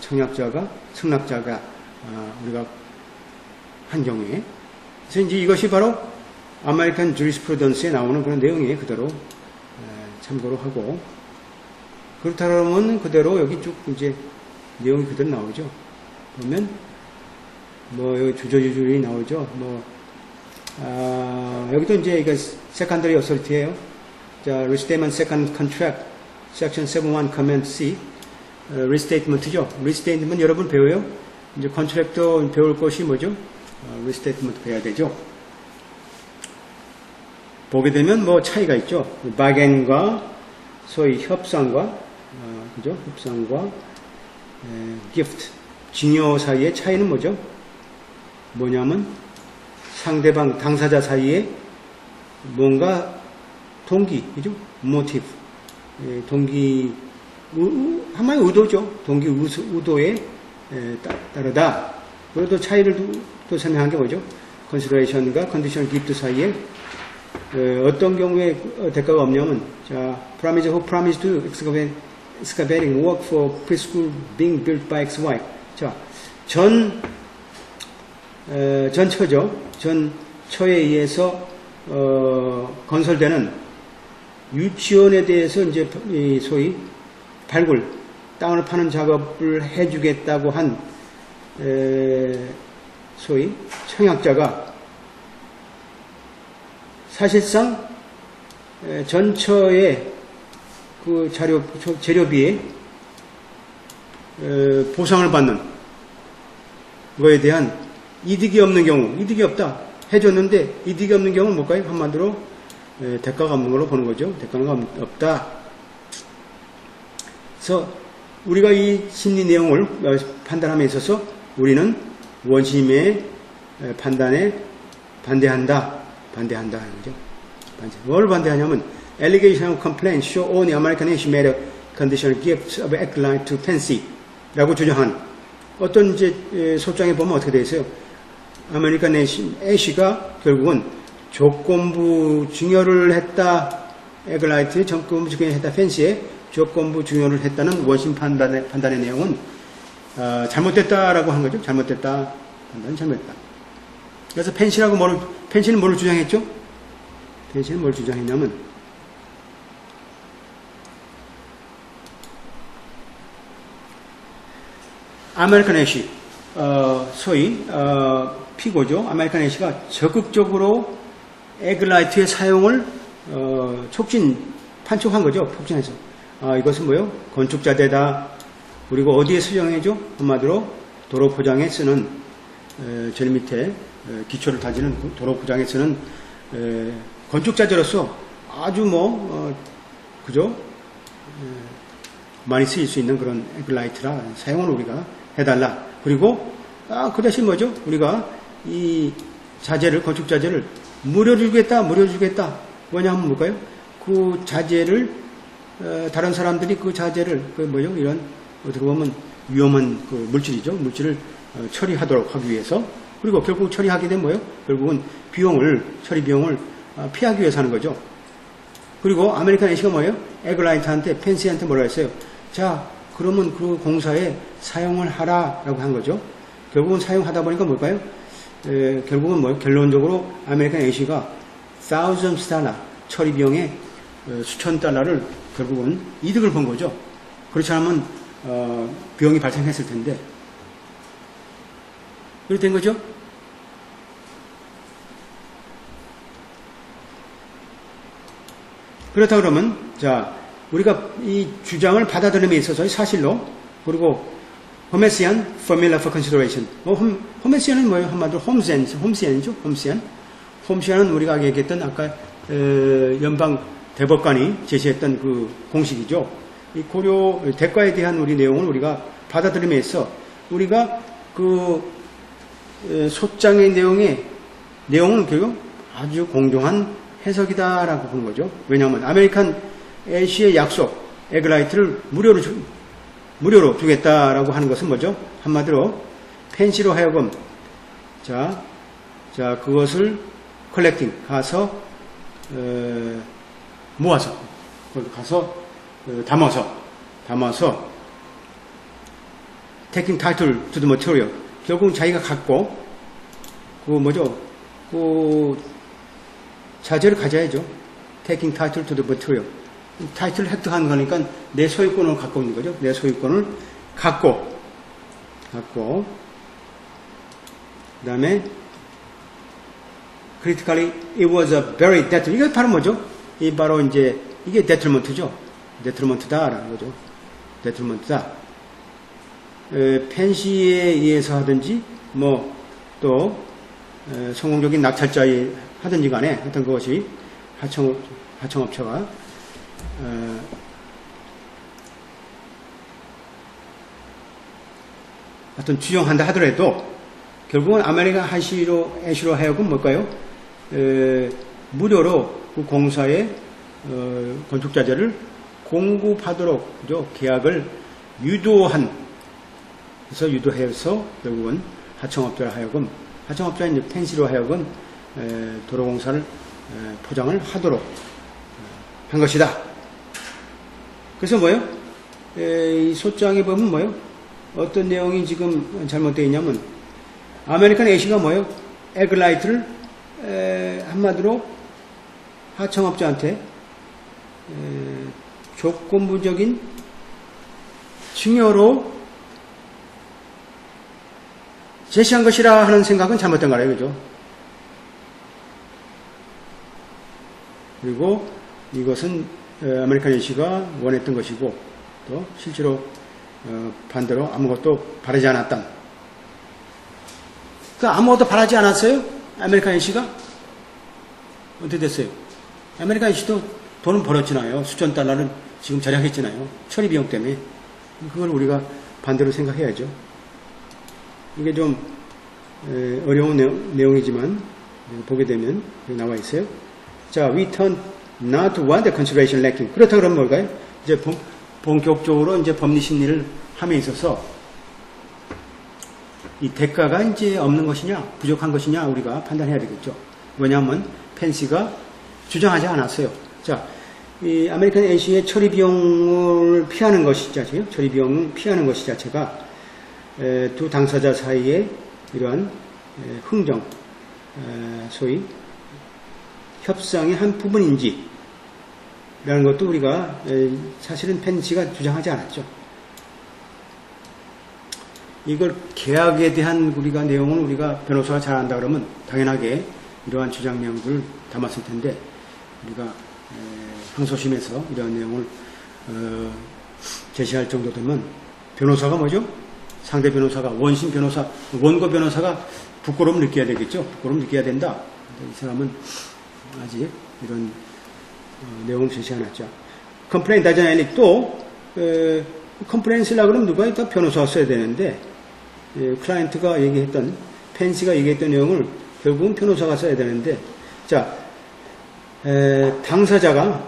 승낙자가 우리가 한 경우에 그래서 이제 이것이 바로 아메리칸 주리스프루던스에 나오는 그런 내용이에요. 그대로 참고로 하고 그렇다면 그대로 여기 쭉 이제 내용이 그대로 나오죠. 보면 뭐 여기 주저주절이 나오죠. 뭐 여기도 이제 이거 secondary authority예요. 자, restatement second contract, section 7.1 comment C, restatement죠. restatement 여러분 배워요? 이제 contract도 배울 것이 뭐죠? restatement 배워야 되죠. 보게 되면 뭐 차이가 있죠. bargain과 소위 협상과, 그죠? 협상과 gift, 증여 사이의 차이는 뭐죠? 뭐냐면 상대방 당사자 사이에 뭔가 동기, 그죠? motive, 동기, 한마디 의도죠. 동기 의도에 따르다. 그래도 차이를 또 설명한 게 뭐죠? consideration과 conditional gift 사이에 어떤 경우에 대가가 없냐면, 자, promise who promised to excavating work for preschool being built by XY. 자, 전처죠. 전처에 의해서 건설되는 유치원에 대해서 이제 소위 발굴, 땅을 파는 작업을 해주겠다고 한 소위 청약자가 사실상 전처의 그 재료비에 보상을 받는 거에 대한 이득이 없는 경우, 이득이 없다 해줬는데 이득이 없는 경우는 뭘까요? 한마디로 대가가 없는 걸로 보는 거죠. 대가가 없다. 그래서 우리가 이 심리 내용을 판단함에 있어서 우리는 원심의 판단에 반대한다. 반대한다. 그죠? 뭘 반대하냐면 allegation of complaint show only American Ash made a conditional gift of acolyte to Fancy 라고 주장한 어떤 이제 소장에 보면 어떻게 되어 있어요? 아메리칸 애쉬가 결국은 조건부 증여를 했다. 에글라이트의 조건부 증여를 했다. 팬시에 조건부 증여를 했다는 원심 판단의 내용은 잘못됐다라고 한 거죠. 잘못됐다. 판단은 잘못됐다. 그래서 팬시는 뭐를 주장했죠? 팬시는 뭘 주장했냐면 아메리칸 애쉬 소위 피고죠. 아메리칸 애쉬가 적극적으로 에글라이트의 사용을 판촉한 거죠. 폭진해서. 이것은 뭐요? 건축자재다. 그리고 어디에 수정해줘? 한마디로 도로 포장에 쓰는 제일 밑에 기초를 다지는 도로 포장에 쓰는 건축자재로서 아주 그죠? 많이 쓰일 수 있는 그런 에글라이트라 사용을 우리가 해달라. 그리고 그 대신 뭐죠? 우리가 이 자재를, 건축자재를 무료로 주겠다. 뭐냐 하면 뭘까요? 그 자재를 다른 사람들이 그 자재를 이런 어떻게 보면 위험한 그 물질이죠. 물질을 처리하도록 하기 위해서. 그리고 결국 처리하게 되면 뭐예요? 결국은 처리 비용을 피하기 위해서 하는 거죠. 그리고 아메리칸 애쉬가 뭐예요? 에글라이트한테, 펜시한테 뭐라 했어요? 자, 그러면 그 공사에 사용을 하라라고 한 거죠. 결국은 사용하다 보니까 뭘까요? 결국은 결론적으로 아메리칸 애쉬가 thousands 달러 처리 비용에 수천 달러를 결국은 이득을 본 거죠. 그렇지 않으면 비용이 발생했을 텐데 그렇게 된 거죠. 그렇다 그러면 자 우리가 이 주장을 받아들임에 있어서 사실로 그리고 호메시안 formula for consideration. 호메시안은 뭐예요? 한마디로 홈시안이죠. 홈시안은 우리가 얘기했던 아까 연방 대법관이 제시했던 그 공식이죠. 이 고려 대가에 대한 우리 내용을 우리가 받아들임에 있어 우리가 그 소장의 내용은 결국 아주 공정한 해석이다라고 보는 거죠. 왜냐하면 아메리칸 애쉬의 약속, 에글라이트를 무료로 주겠다라고 하는 것은 뭐죠? 한마디로 펜시로 하여금 자 그것을 컬렉팅 가서 모아서 가서 담아서 taking title to the material 결국 자기가 갖고 그 자재를 가져야죠. taking title to the material 타이틀을 획득한 거니까 내 소유권을 갖고 있는 거죠. 내 소유권을 갖고 그 다음에 critically, it was a very detrimental. 이게 바로 뭐죠? 이 바로 이제 이게 detriment죠. detriment다라는 거죠. detriment다. 펜시에 의해서 하든지 뭐 또 성공적인 낙찰자에 하든지 간에 어떤 것이 하청업체가 어떤 주장한다 하더라도 결국은 아메리칸 애쉬로 하여금 뭘까요? 무료로 그 공사의 건축자재를 공급하도록 그죠? 계약을 유도해서 결국은 하청업자로 하여금 하청업자인 이제 펜시로 하여금 도로공사를 포장을 하도록 한 것이다. 그래서 뭐요? 이 소장에 보면 뭐요? 어떤 내용이 지금 잘못되어 있냐면 아메리칸 애쉬가 뭐요? 에글라이트를 한마디로 하청업자한테 조건부적인 증여로 제시한 것이라 하는 생각은 잘못된 거예요. 그죠? 그리고 이것은 아메리칸 애쉬가 원했던 것이고 또 실제로 반대로 아무것도 바라지 않았던 아무것도 바라지 않았어요? 아메리칸 애쉬가? 어떻게 됐어요? 아메리칸 애쉬도 돈은 벌었잖아요. 수천 달러를 지금 절약했잖아요. 처리 비용 때문에. 그걸 우리가 반대로 생각해야죠. 이게 좀 어려운 내용이지만 보게 되면 나와 있어요. 자, we turn not to want the consideration lacking. 그렇다 그러면 뭘까요? 이제 본격적으로 이제 법리 심리를 함에 있어서 이 대가가 이제 없는 것이냐, 부족한 것이냐 우리가 판단해야 되겠죠. 왜냐하면 펜시가 주장하지 않았어요. 자, 이 아메리칸 애쉬의 처리 비용을 피하는 것이 자체요. 처리 비용을 피하는 것이 자체가 두 당사자 사이에 이러한 흥정, 소위 협상의 한 부분인지 라는 것도 우리가 사실은 펜시가 주장하지 않았죠. 이걸 계약에 대한 우리가 내용은 우리가 변호사가 잘 안다 그러면 당연하게 이러한 주장 내용들을 담았을 텐데 우리가 항소심에서 이러한 내용을 제시할 정도 되면 변호사가 뭐죠? 상대 변호사가 원고 변호사가 부끄러움 느껴야 되겠죠. 부끄러움 느껴야 된다. 이 사람은 아직 이런 내용을 제시 않았죠. 컴플레인 다자나일리 또 컴플레인 쓰려고 그러면 누가 일단 변호사가 써야 되는데 클라이언트가 얘기했던 펜시가 얘기했던 내용을 결국은 변호사가 써야 되는데 자 당사자가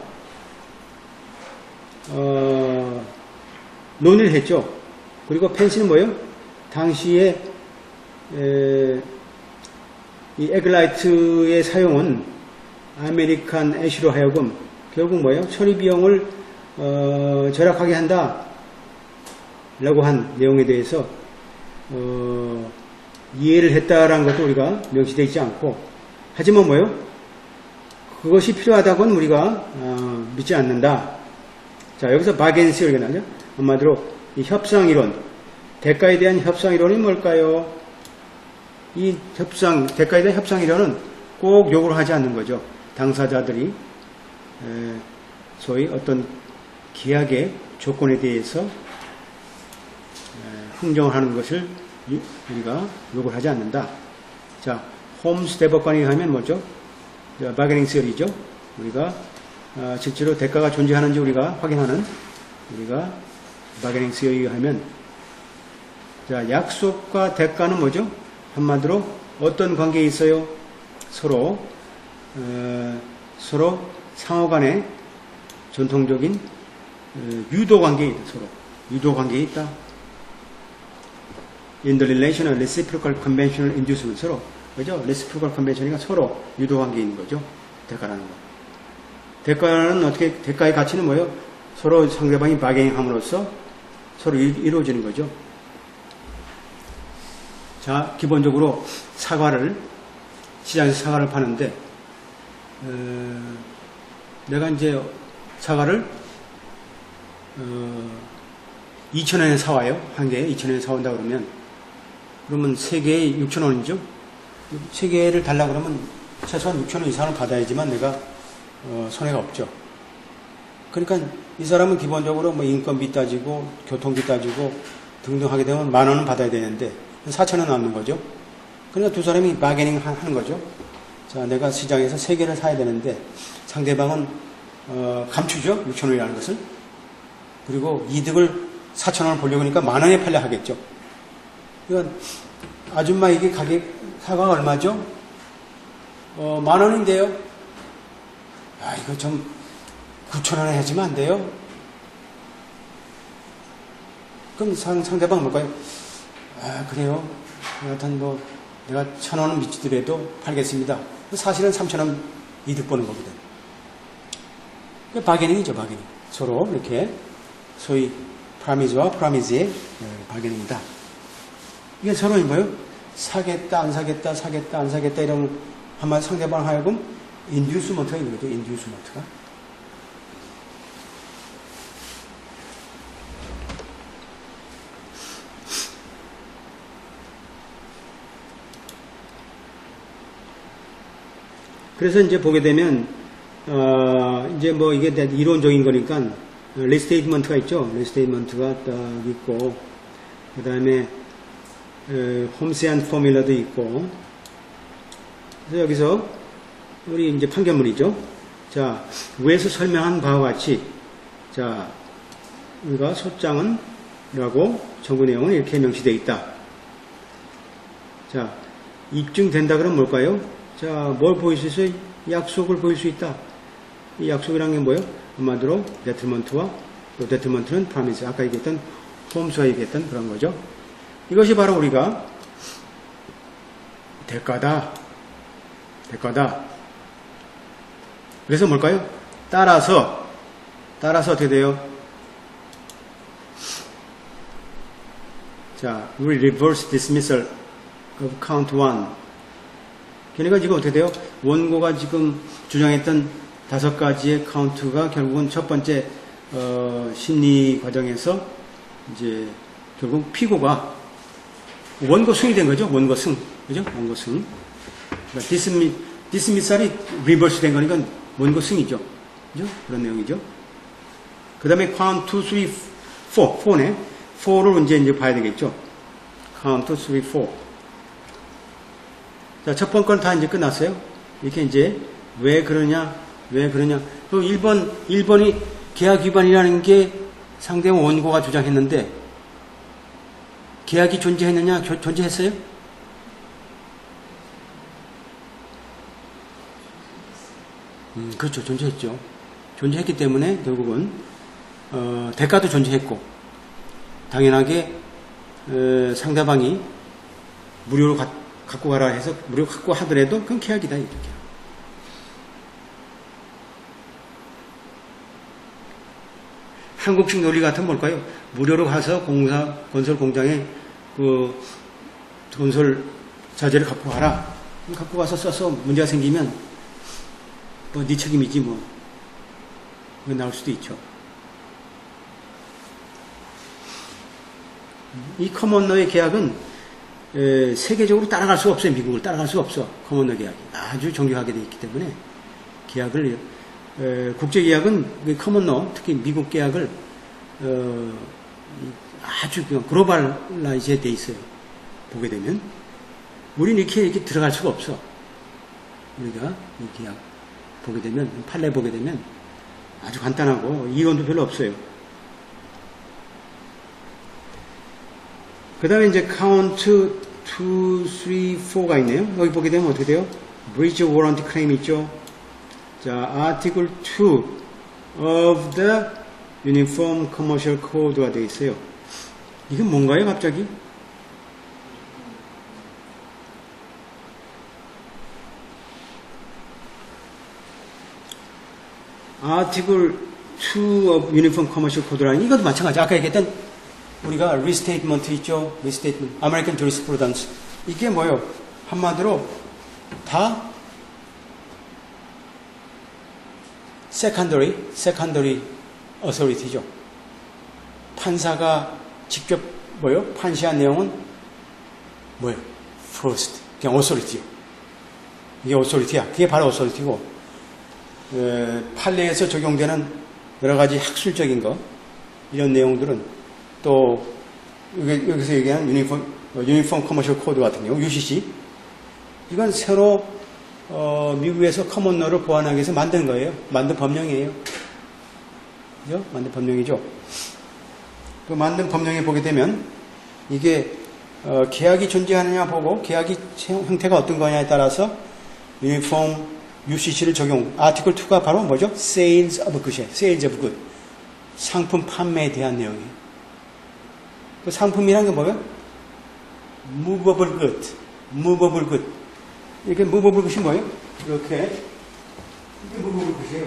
논의를 했죠. 그리고 펜시는 뭐예요? 당시에 이 에글라이트의 사용은 아메리칸 애쉬로 하여금 결국 뭐예요? 처리 비용을 절약하게 한다 라고 한 내용에 대해서 이해를 했다라는 것도 우리가 명시되어 있지 않고 하지만 뭐예요? 그것이 필요하다고는 우리가 믿지 않는다. 자, 여기서 바겐 시어리가 나죠? 한마디로 이 협상이론, 대가에 대한 협상이론이 뭘까요? 이 대가에 대한 협상이론은 꼭 요구를 하지 않는 거죠. 당사자들이 소위 어떤 계약의 조건에 대해서 흥정을 하는 것을 우리가 요구를 하지 않는다. 자, 홈스 대법관이 하면 뭐죠? 바게닝 시어리죠. 우리가 실제로 대가가 존재하는지 우리가 확인하는 우리가 바게닝 시어리 하면 자, 약속과 대가는 뭐죠? 한마디로 어떤 관계에 있어요? 서로 상호간에 전통적인 유도 관계에 있다. 서로 유도 관계에 있다. In the relation of reciprocal conventional inducement 서로 그죠? reciprocal convention이가 서로 유도 관계에 있는 거죠. 대가라는 거. 대가는 어떻게 대가의 가치는 뭐예요? 서로 상대방이 바게닝함으로써 서로 이루어지는 거죠. 자, 기본적으로 시장에서 사과를 파는데 내가 이제 사과를 2,000원에 사와요. 한 개에 2,000원에 사온다 그러면 3개에 6,000원이죠. 3개를 달라 그러면 최소한 6천 원 이상을 받아야지만 내가 손해가 없죠. 그러니까 이 사람은 기본적으로 뭐 인건비 따지고 교통비 따지고 등등 하게 되면 10,000원은 받아야 되는데 4,000원 남는 거죠. 그러니까 두 사람이 바게닝 하는 거죠. 자, 내가 시장에서 3개를 사야 되는데 상대방은 감추죠. 6,000원이라는 것을. 그리고 이득을 4,000원을 보려고 하니까 10,000원에 팔려 하겠죠. 그러니까 아줌마 이게 가격 사과가 얼마죠? 10,000원인데요. 아, 이거 좀 9,000원에 해주면 안 돼요? 그럼 상대방은 뭘까요? 아, 그래요. 여하튼 뭐 내가 1,000원은 미치더라도 팔겠습니다. 사실은 3,000원 이득 보는 거거든. 바게닝이죠, 바게닝. 서로 이렇게 소위 프라미즈와 프라미즈의 바게닝이다. 이게 서로 뭐예요? 사겠다, 안 사겠다, 사겠다, 안 사겠다 이런 한마디 상대방 하여금 인듀스먼트가 있는 거죠, 인듀스먼트가. 그래서 이제 보게 되면, 이제 뭐 이게 이론적인 거니까, 리스테이트먼트가 있죠. 리스테이트먼트가 딱 있고, 그 다음에, 홈스앤 포뮬러도 있고, 그래서 여기서, 우리 이제 판결문이죠. 자, 위에서 설명한 바와 같이, 자, 우리가 소장은, 라고 정부 내용은 이렇게 명시되어 있다. 자, 입증된다 그러면 뭘까요? 자, 뭘 보일 수 있어요? 약속을 보일 수 있다. 이 약속이라는 게 뭐예요? 한마디로 데트먼트와 또 데트먼트는 프라미스. 아까 얘기했던 홈스가 얘기했던 그런 거죠. 이것이 바로 우리가 대가다. 대가다. 그래서 뭘까요? 따라서 어떻게 돼요? 자, 우리 reverse dismissal of count 1. 걔네가 지금 어떻게 돼요? 원고가 지금 주장했던 5가지의 카운트가 결국은 첫 번째 심리 과정에서 이제 결국 피고가 원고 승이 된 거죠. 원고 승, 그죠? 원고 승. 그러니까 디스미살이 리버스 된 거니까 원고 승이죠. 그죠? 그런 내용이죠. 그 다음에 count 2, 3, 4네. 4를 이제 봐야 되겠죠. count 2, 3, 4. 자, 첫 번째 건 다 이제 끝났어요. 이렇게 이제, 왜 그러냐. 그 1번이 계약 위반이라는 게 상대방 원고가 주장했는데, 계약이 존재했느냐, 존재했어요? 그렇죠. 존재했죠. 존재했기 때문에 결국은, 대가도 존재했고, 당연하게, 상대방이 무료로 갖고 가라 해서 무료 갖고 하더라도 그건 계약이다 이렇게. 한국식 논리 같은 뭘까요? 무료로 가서 건설 공장에 그 건설 자재를 갖고 가라. 갖고 가서 써서 문제가 생기면 뭐 네 책임이지 뭐. 나올 수도 있죠. 이 커먼러의 계약은 세계적으로 따라갈 수가 없어요. 미국을 따라갈 수가 없어. 커먼러 계약이. 아주 정교하게 되어 있기 때문에 계약을, 국제 계약은 커먼러, 특히 미국 계약을, 아주 그냥 글로벌라이즈에 되어 있어요. 보게 되면. 우리는 이렇게 들어갈 수가 없어. 우리가 이 계약 보게 되면, 판례 보게 되면 아주 간단하고 이론도 별로 없어요. 그 다음에 이제 카운트 2, 3, 4가 있네요. 여기 보게 되면 어떻게 돼요? Breach of Warranty Claim 있죠. 자, Article 2 of the Uniform Commercial Code가 되어 있어요. 이건 뭔가요, 갑자기? Article 2 of Uniform Commercial Code라는 이것도 마찬가지. 아까 얘기했던 우리가 리스테이트먼트 있죠? 리스테이트먼트. 아메리칸 주리스프루던스. 이게 뭐예요? 한마디로 다 세컨더리 어서리티죠. 판사가 직접 뭐예요? 판시한 내용은 뭐예요? first. 그냥 어서리티요. 이게 오소리티야. 그게 바로 오소리티고, 판례에서 적용되는 여러 가지 학술적인 거, 이런 내용들은 또, 여기서 얘기하는 유니폼 커머셜 코드 같은 경우, UCC. 이건 새로, 미국에서 커먼러를 보완하기 위해서 만든 거예요. 만든 법령이에요. 그죠? 만든 법령이죠. 그 만든 법령에 보게 되면, 이게, 계약이 존재하느냐 보고, 계약이 형태가 어떤 거냐에 따라서, 유니폼 UCC를 적용. 아티클 2가 바로 뭐죠? Sales of Good이에요. Sales of Good. 상품 판매에 대한 내용이에요. 그 상품이란 게 뭐예요? Movable Good. Movable Good. 이게 Movable Good이 뭐예요? 이렇게. 이게 Movable Good이에요.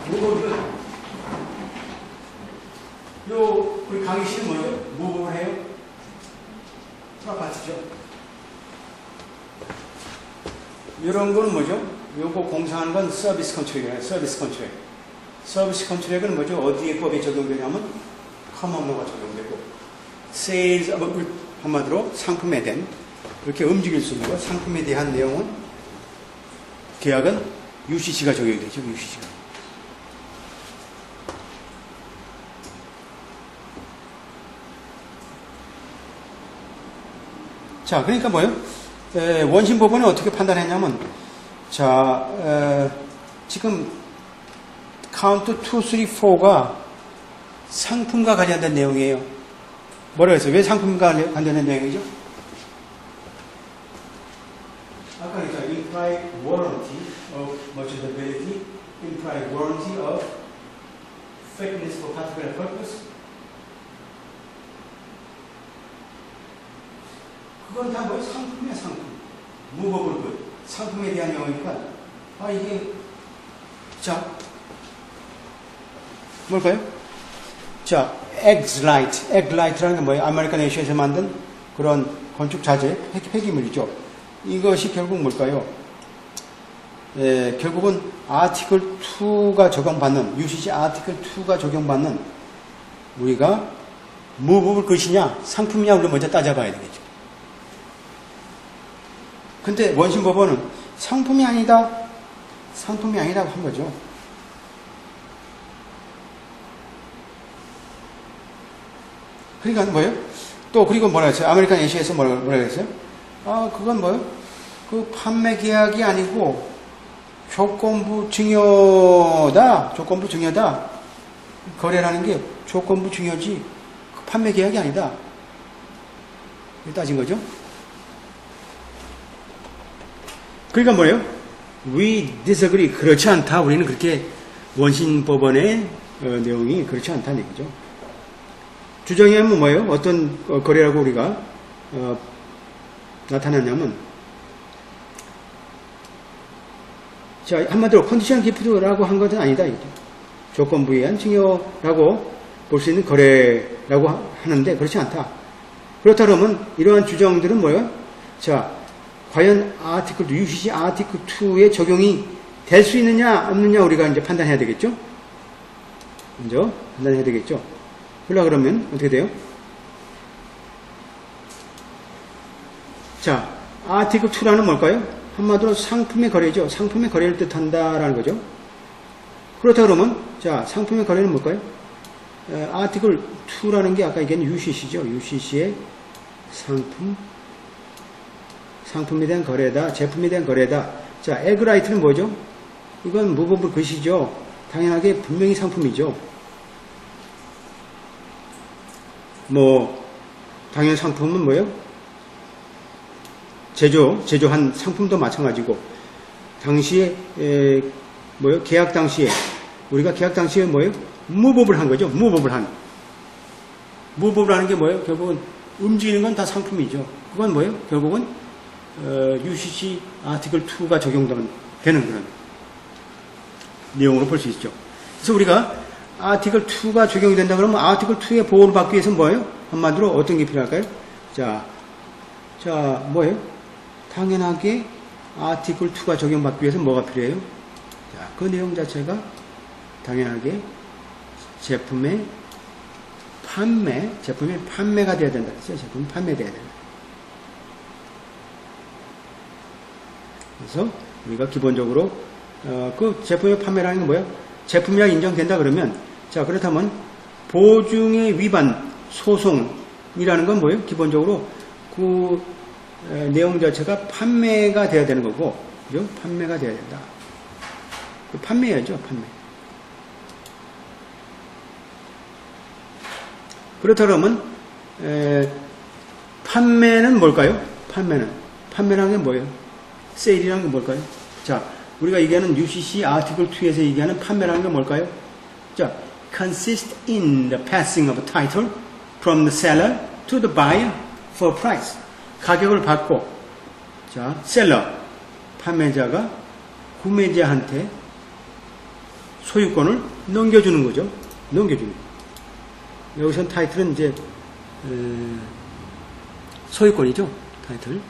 Movable Good. 우리 강의 씨는 뭐예요? Movable 해요? 프라파트죠? 이런 거는 뭐죠? 요거 공사하는 건 서비스 컨트랙이에요. 서비스 컨트랙. 서비스 컨트랙은 뭐죠? 어디에 법에 적용되냐면 커먼로가 적용되고 세일즈 한마디로 상품에 대한 이렇게 움직일 수 있는 거 상품에 대한 내용은 계약은 UCC가 적용이 되죠. UCC가. 자, 그러니까 뭐예요? 원심 법원은 어떻게 판단했냐면, 자, 지금 카운트 2, 3, 4가 상품과 관련된 내용이에요. 뭐라고 했어요? 왜 상품과 관련된 내용이죠? 아까 그랬죠. Implied warranty of merchantability, implied warranty of fitness for particular purpose. 그건 다 뭐예요? 상품이야, 상품. 무법을 그 상품에 대한 영어니까, 이게, 자, 뭘까요? 자, Egglite라는 게 뭐예요? 아메리칸 에이시에서 만든 그런 건축 자재, 폐기물이죠. 이것이 결국 뭘까요? 결국은 아티클 2가 적용받는, UCC 아티클 2가 적용받는, 우리가 무법을 것이냐, 상품이냐, 우리가 먼저 따져봐야 되겠죠. 근데 원심법원은 상품이 아니다고 한 거죠. 그러니까 뭐예요? 또 그리고 뭐라 했어요? 아메리칸 에이시에서 뭐라 했어요? 그건 뭐예요? 그 판매 계약이 아니고 조건부 증여다. 거래라는 게 조건부 증여지 그 판매 계약이 아니다. 이렇게 따진 거죠. 그러니까 뭐예요? We disagree. 그렇지 않다. 우리는 그렇게 원심법원의 내용이 그렇지 않다는 얘기죠. 주정에 하면 뭐예요? 어떤 거래라고 우리가 나타났냐면, 자, 한마디로 컨디션 기프트라고 한 것은 아니다. 이죠. 조건부에 의한 증여라고 볼 수 있는 거래라고 하는데 그렇지 않다. 그렇다 그러면 이러한 주정들은 뭐예요? 자, 과연 아티클 2, UCC 아티클 2에 적용이 될 수 있느냐 없느냐 우리가 이제 판단해야 되겠죠? 먼저 판단해야 되겠죠? 그러면 어떻게 돼요? 자, 아티클 2라는 뭘까요? 한마디로 상품의 거래죠. 상품의 거래를 뜻한다라는 거죠. 그렇다 그러면 자, 상품의 거래는 뭘까요? 아티클 2라는 게 아까 얘기한 UCC죠. UCC의 상품에 대한 거래다. 제품에 대한 거래다. 자, 에그라이트는 뭐죠? 이건 무법을 것이죠. 당연하게 분명히 상품이죠. 당연 상품은 뭐예요? 제조한 상품도 마찬가지고, 당시에, 계약 당시에, 우리가 계약 당시에 뭐예요? 무법을 한 거죠. 무법을 하는 게 뭐예요? 결국은 움직이는 건 다 상품이죠. 그건 뭐예요? 결국은 UCC 아티클 2가 적용되는 그런 내용으로 볼 수 있죠. 그래서 우리가 아티클 2가 적용이 된다 그러면 아티클 2의 보호를 받기 위해서 뭐예요? 한마디로 어떤 게 필요할까요? 자, 뭐예요? 당연하게 아티클 2가 적용받기 위해서 뭐가 필요해요? 자, 그 내용 자체가 당연하게 제품의 판매가 돼야 된다. 제품이 판매돼야 된다. 그래서 우리가 기본적으로 그 제품의 판매라는 게 뭐야? 제품이라 인정된다 그러면 자 그렇다면 보증의 위반 소송이라는 건 뭐예요? 기본적으로 그 내용 자체가 판매가 돼야 되는 거고, 그죠? 판매가 돼야 된다. 판매해야죠, 판매. 그렇다 그러면 판매는 뭘까요? 판매라는 게 뭐예요? 세일이라는 게 뭘까요? 자, 우리가 얘기하는 UCC 아티클 2에서 얘기하는 판매라는 게 뭘까요? 자, consist in the passing of a title from the seller to the buyer for price. 가격을 받고, 자, 셀러, 판매자가 구매자한테 소유권을 넘겨주는 거죠. 넘겨주는 거. 여기선 타이틀은 이제 소유권이죠. 타이틀.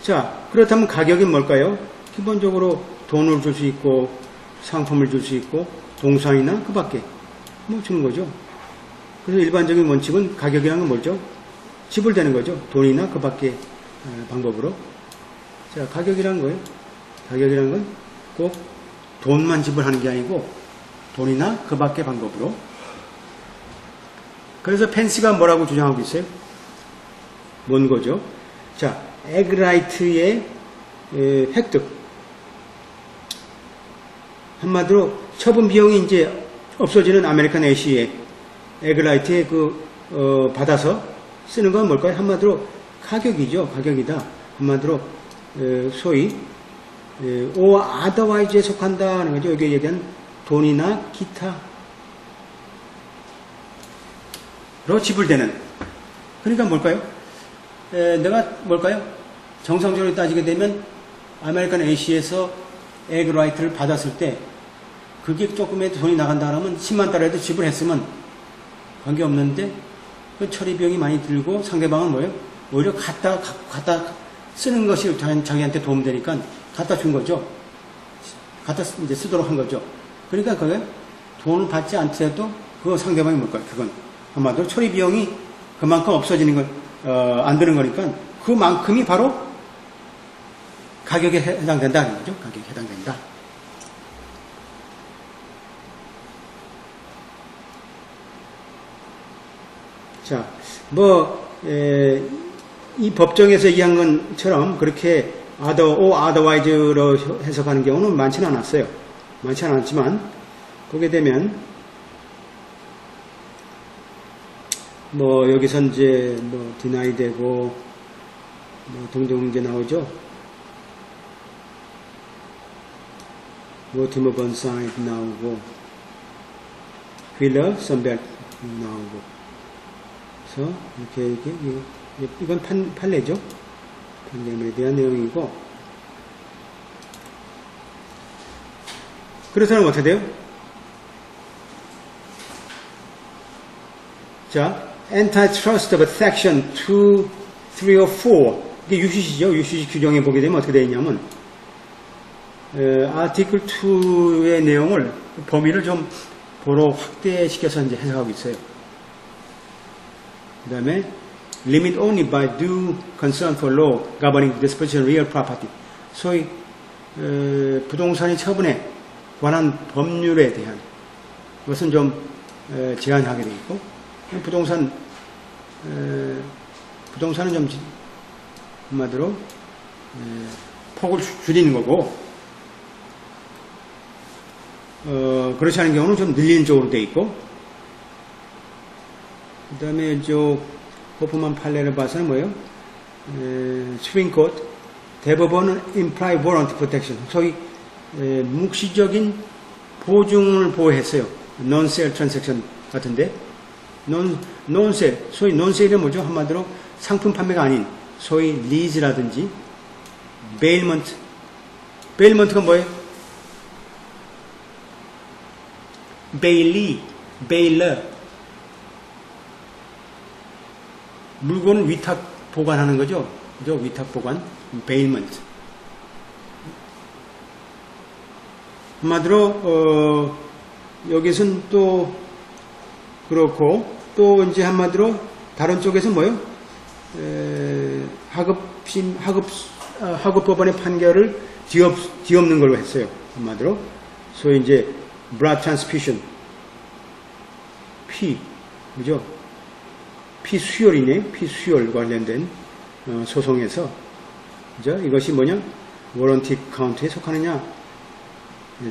자, 그렇다면 가격이 뭘까요? 기본적으로 돈을 줄 수 있고 상품을 줄 수 있고 동산이나 그 밖에 뭐 주는 거죠. 그래서 일반적인 원칙은 가격이라는 건 뭐죠? 지불되는 거죠. 돈이나 그 밖에 방법으로. 자, 가격이라는 거예요. 가격이라는 건 꼭 돈만 지불하는 게 아니고 돈이나 그 밖의 방법으로. 그래서 펜시가 뭐라고 주장하고 있어요? 뭔 거죠? 자, 에그라이트의 획득. 한마디로 처분 비용이 이제 없어지는 아메리칸 애쉬의 에그라이트의 받아서 쓰는 건 뭘까요? 한마디로 가격이죠. 가격이다. 한마디로 소위 or otherwise에 속한다는 거죠. 여기에 얘기한 돈이나 기타로 지불되는. 그러니까 뭘까요? 내가 뭘까요? 정상적으로 따지게 되면 아메리칸 애쉬에서 에그라이트를 받았을 때 그게 조금이라도 돈이 나간다 하면 10만 달러라도 지불했으면 관계없는데 그 처리 비용이 많이 들고 상대방은 뭐예요? 오히려 갖다 쓰는 것이 자기한테 도움되니까 갖다 준 거죠. 갖다 이제 쓰도록 한 거죠. 그러니까 그게 돈을 받지 않더라도 그 상대방이 뭘까요? 그건 한마디로 처리 비용이 그만큼 없어지는 건 안 드는 거니까 그만큼이 바로 가격에 해당된다는 거죠. 가격에 해당된다. 자, 이 법정에서 얘기한 것처럼 그렇게 otherwise로 해석하는 경우는 많지는 않았어요. 많지는 않았지만, 보게 되면, 여기서 이제, deny 되고, 동정문제 나오죠? timber bonsai 나오고, 휠러, 선벨 나오고, 그래서, 이건 판례죠? 판례에 대한 내용이고, 그래서는 어떻게 돼요? 자, Antitrust of Section 2, 3 or 4. 이게 UCC죠. UCC 규정에 보게 되면 어떻게 되어 있냐면, 아티클 2의 내용을, 범위를 좀 보러 확대시켜서 이제 해석하고 있어요. 그 다음에, limit only by due concern for law governing disposition of real property. 소위, 부동산의 처분에 관한 법률에 대한 것은 좀 제한하게 되어 있고, 부동산은 좀 한마디로 폭을 줄이는 거고, 그렇지 않은 경우는 좀 늘리는 쪽으로 되어 있고, 그 다음에 호프만 판례를 봐서는 뭐예요? 스프링 코트, 대법원은 implied warranty protection, 소위 묵시적인 보증을 보호했어요. non-sale transaction 같은데, non-sale, 소위 non-sale은 뭐죠? 한마디로 상품 판매가 아닌 소위 리즈라든지 베일먼트가 뭐예요? 베일러, 물건을 위탁 보관하는 거죠. 그죠? 위탁 보관, 베일먼트. 한마디로 여기서는 또 그렇고, 또 이제 한마디로 다른 쪽에서 뭐요? 하급법원의 판결을 뒤엎는 걸로 했어요. 한마디로. 소위 이제 blood transfusion, 그죠? 피 수혈이네. 피 수혈 관련된 소송에서, 그죠? 이것이 뭐냐? 워런티 카운트에 속하느냐에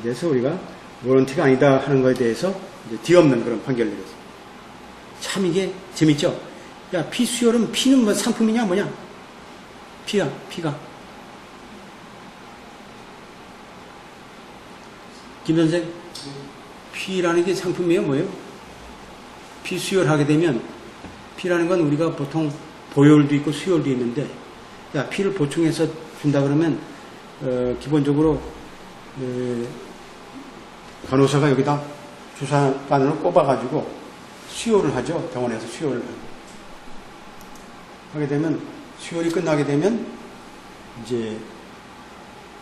대해서 우리가 워런티가 아니다 하는 것에 대해서 이제 뒤엎는 그런 판결을 내렸어요. 참 이게 재밌죠? 야, 피 수혈은 피는 뭐 상품이냐 뭐냐? 피가. 김 선생, 피라는 게 상품이에요, 뭐예요? 피 수혈하게 되면, 피라는 건 우리가 보통 보혈도 있고 수혈도 있는데, 야, 피를 보충해서 준다 그러면, 기본적으로, 간호사가 여기다 주사바늘을 꼽아가지고 수혈을 하죠. 병원에서 수혈을 하게 되면, 수혈이 끝나게 되면, 이제,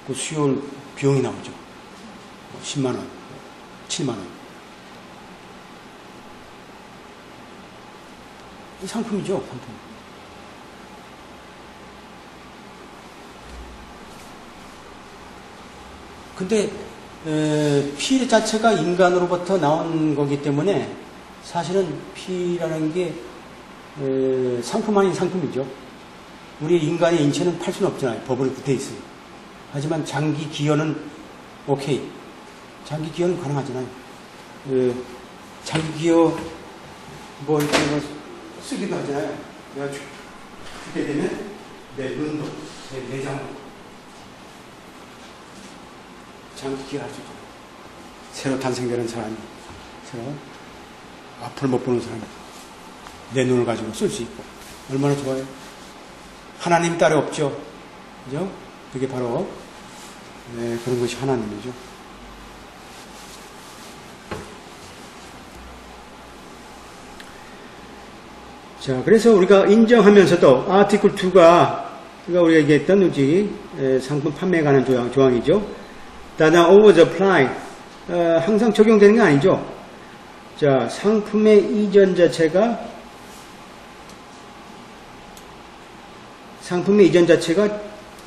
그 수혈 비용이 나오죠. 10만원, 7만원. 이 상품이죠, 상품. 근데, 피 자체가 인간으로부터 나온 거기 때문에 사실은 피라는 게 상품 아닌 상품이죠. 우리 인간의 인체는 팔 수는 없잖아요. 법으로 붙어 있어요. 하지만 장기 기여는 오케이. 장기 기여는 가능하잖아요. 장기 기여 뭐 이렇게 뭐 쓰기도 하잖아요. 내가 죽게 되면 내 눈도, 내 내장도 장기 기여할 수 있잖아요. 새로 탄생되는 사람이, 새로 앞을 못 보는 사람이 내 눈을 가지고 쓸 수 있고 얼마나 좋아요. 하나님 따로 없죠. 그죠? 그게 바로 그런 것이 하나님이죠. 자, 그래서 우리가 인정하면서도 아티클 2가 우리가 얘기했던 우지 상품 판매에 관한 조항이죠. 다만 always apply 항상 적용되는 게 아니죠. 자, 상품의 이전 자체가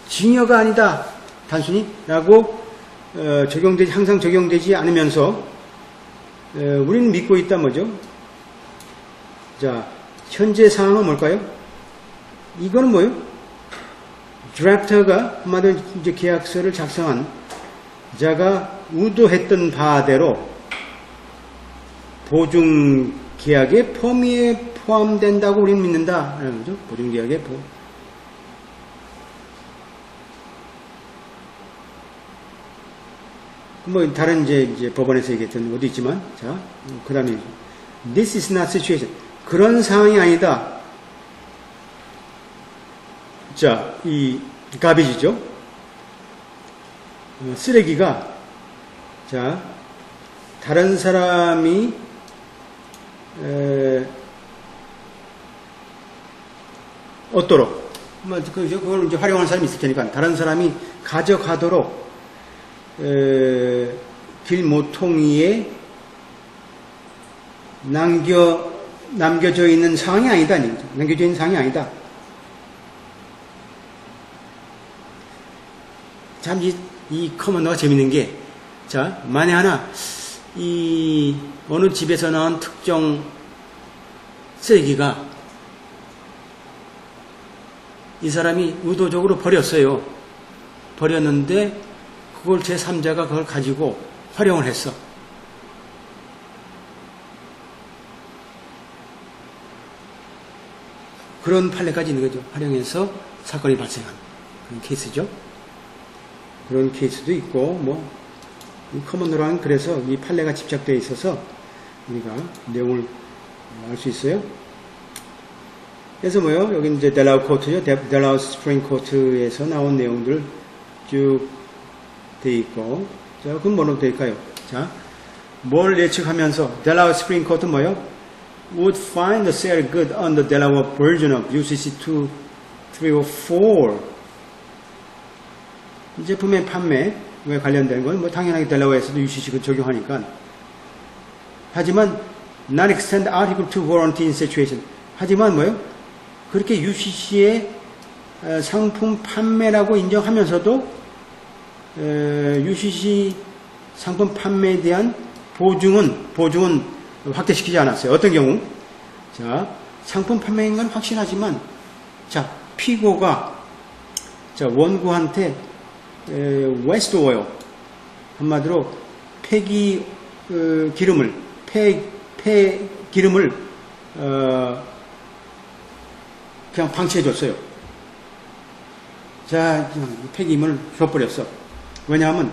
증여가 아니다. 단순히 라고 항상 적용되지 않으면서 우리는 믿고 있다 뭐죠? 자, 현재 상황은 뭘까요? 이거는 뭐예요? 드래프터가 한마디로 이제 계약서를 작성한 자가 의도했던 바대로 보증 계약의 범위에 포함된다고 우리는 믿는다. 라는 거죠. 보증 계약의 뭐 다른 이제 법원에서 얘기했던 것도 있지만, 자, 그다음에 this is not situation. 그런 상황이 아니다. 자, 이 가비지죠. 쓰레기가 자 다른 사람이 얻도록 그걸 이제 활용하는 사람이 있을 테니까 다른 사람이 가져가도록 길 모퉁이에 남겨져 있는 상황이 아니다. 남겨져 있는 상황이 아니다. 참, 이 커먼더가 재밌는 게, 자, 만에 하나, 어느 집에서 나온 특정 쓰레기가 이 사람이 의도적으로 버렸어요. 버렸는데, 그걸 제3자가 그걸 가지고 활용을 했어. 그런 판례까지 있는 거죠. 활용해서 사건이 발생한 그런 케이스죠. 그런 케이스도 있고, 이 커먼더랑 그래서 이 판례가 집착되어 있어서 우리가 내용을 알 수 있어요. 그래서 여기 이제 델라우 코트죠. 델라우 스프링 코트에서 나온 내용들 쭉 돼 있고, 자, 그럼 뭐로 될까요? 자, 뭘 예측하면서 델라우 스프링 코트 would find the sale good on the Delaware version of UCC 2304. 이 제품의 판매에 관련된 건 당연하게 델라웨어에서도 UCC를 적용하니까. 하지만 not extend Article 2 warranty in situation. 하지만 그렇게 UCC의 상품 판매라고 인정하면서도 UCC 상품 판매에 대한 보증은 확대시키지 않았어요. 어떤 경우? 자, 상품 판매인 건 확실하지만, 자, 피고가, 자, 원고한테, 웨스트 오일, 한마디로, 폐기, 기름을, 기름을, 그냥 방치해줬어요. 자, 폐기물을 줘버렸어. 왜냐하면,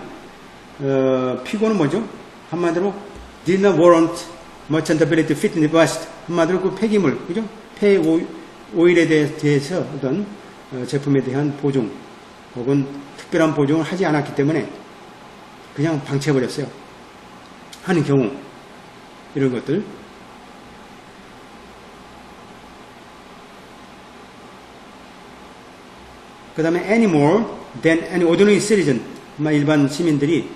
피고는 뭐죠? 한마디로, did not warrant merchantability fit in the West. 한마디로 그 폐기물, 그죠? 폐 오일에 대해서 어떤 제품에 대한 보증 혹은 특별한 보증을 하지 않았기 때문에 그냥 방치해버렸어요. 하는 경우, 이런 것들. 그 다음에 any more than any ordinary citizen. 일반 시민들이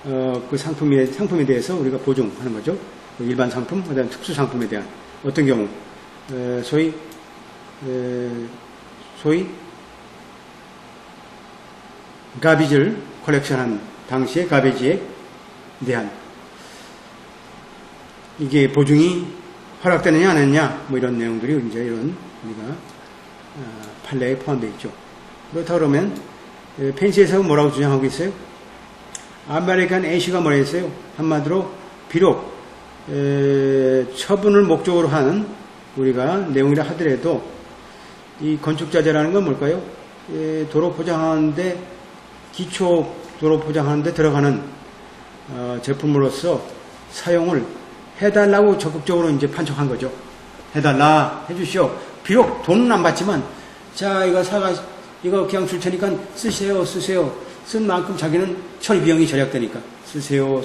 그 상품에 대해서 우리가 보증하는 거죠. 일반 상품, 그 다음에 특수 상품에 대한 어떤 경우 소위 가비지를 컬렉션한 당시의 가비지에 대한 이게 보증이 허락되느냐 안 했느냐 뭐 이런 내용들이 이제 이런 우리가 판례에 포함되어 있죠. 그렇다 그러면 펜시에서 뭐라고 주장하고 있어요? 아메리칸 애쉬가 뭐라 했어요? 한마디로 비록 처분을 목적으로 하는 우리가 내용이라 하더라도 이 건축자재라는 건 뭘까요? 도로 포장하는데 기초 도로 포장하는데 들어가는 제품으로서 사용을 해달라고 적극적으로 이제 판촉한 거죠. 해달라, 해주시오. 비록 돈은 안 받지만 자 이거 그냥 줄 테니까 쓰세요. 쓴 만큼 자기는 처리 비용이 절약되니까 쓰세요.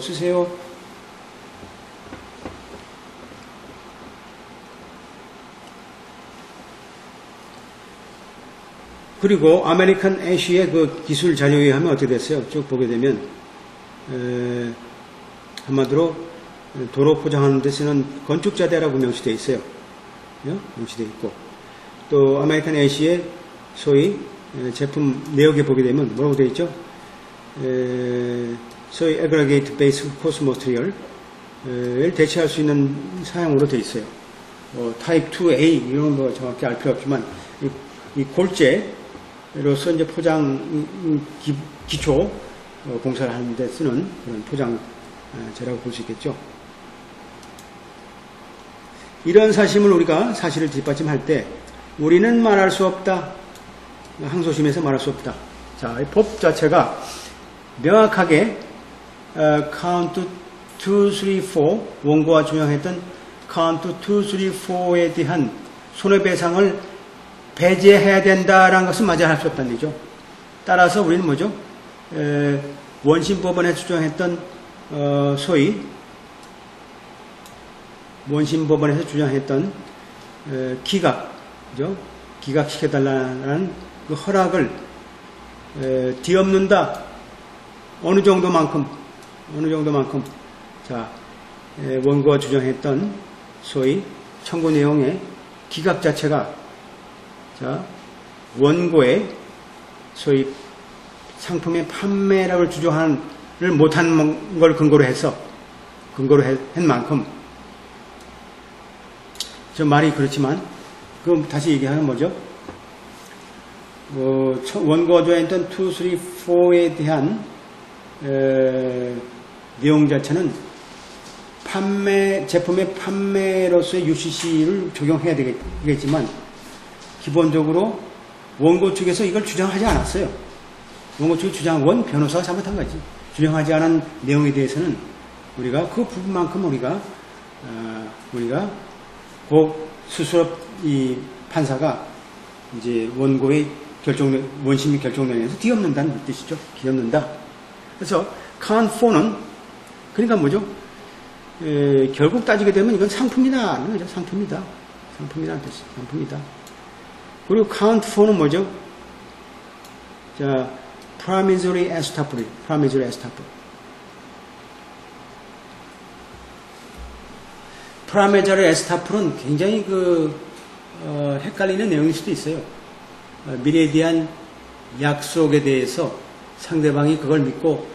그리고 아메리칸 애쉬의 그 기술 자료에 의하면 어떻게 됐어요? 쭉 보게 되면 한마디로 도로 포장하는 데 쓰는 건축자재라고 명시되어 있어요. 명시되어 있고 또 아메리칸 애쉬의 소위 제품 내역에 보게 되면 뭐라고 되어 있죠? 소위 aggregate base course material을 대체할 수 있는 사양으로 되어 있어요. 타입 2A 이런 거 정확히 알 필요 없지만 이 골재로서 이제 포장 기초 공사를 하는데 쓰는 그런 포장재라고 볼 수 있겠죠. 이런 사실을 뒷받침할 때 우리는 말할 수 없다. 항소심에서 말할 수 없다. 자, 이 법 자체가 명확하게 카운트 2, 3, 4 원고가 주장했던 카운트 2, 3, 4에 대한 손해배상을 배제해야 된다라는 것은 맞아 할 수 없다는 얘기죠. 따라서 우리는 뭐죠? 원심법원에 주장했던 소위 원심법원에서 주장했던 그죠? 기각시켜달라는 그 허락을 뒤엎는다. 어느 정도만큼 자 원고가 주장했던 소위 청구 내용의 기각 자체가 자 원고의 소위 상품의 판매량을 주장하는 못한 걸 근거로 한 만큼 저 말이 그렇지만 그럼 다시 얘기하는 뭐죠? 원고가 주장했던 2, 3, 4에 대한 내용 자체는 제품의 판매로서의 UCC를 적용해야 되겠지만 기본적으로 원고 측에서 이걸 주장하지 않았어요. 원고 측이 주장한 변호사가 잘못한 거지. 주장하지 않은 내용에 대해서는 우리가 그 부분만큼 우리가 그 스스로 이 판사가 이제 원고의 원심의 결정론에서 뒤엎는다는 뜻이죠. 뒤엎는다. 그래서 카운트 4는 그러니까 뭐죠? 결국 따지게 되면 이건 상품이다 하는 거죠. 상품이라는 뜻이 상품이다. 그리고 카운트 4는 뭐죠? 자, promissory estoppel. promissory estoppel은 굉장히 헷갈리는 내용일 수도 있어요. 미래에 대한 약속에 대해서 상대방이 그걸 믿고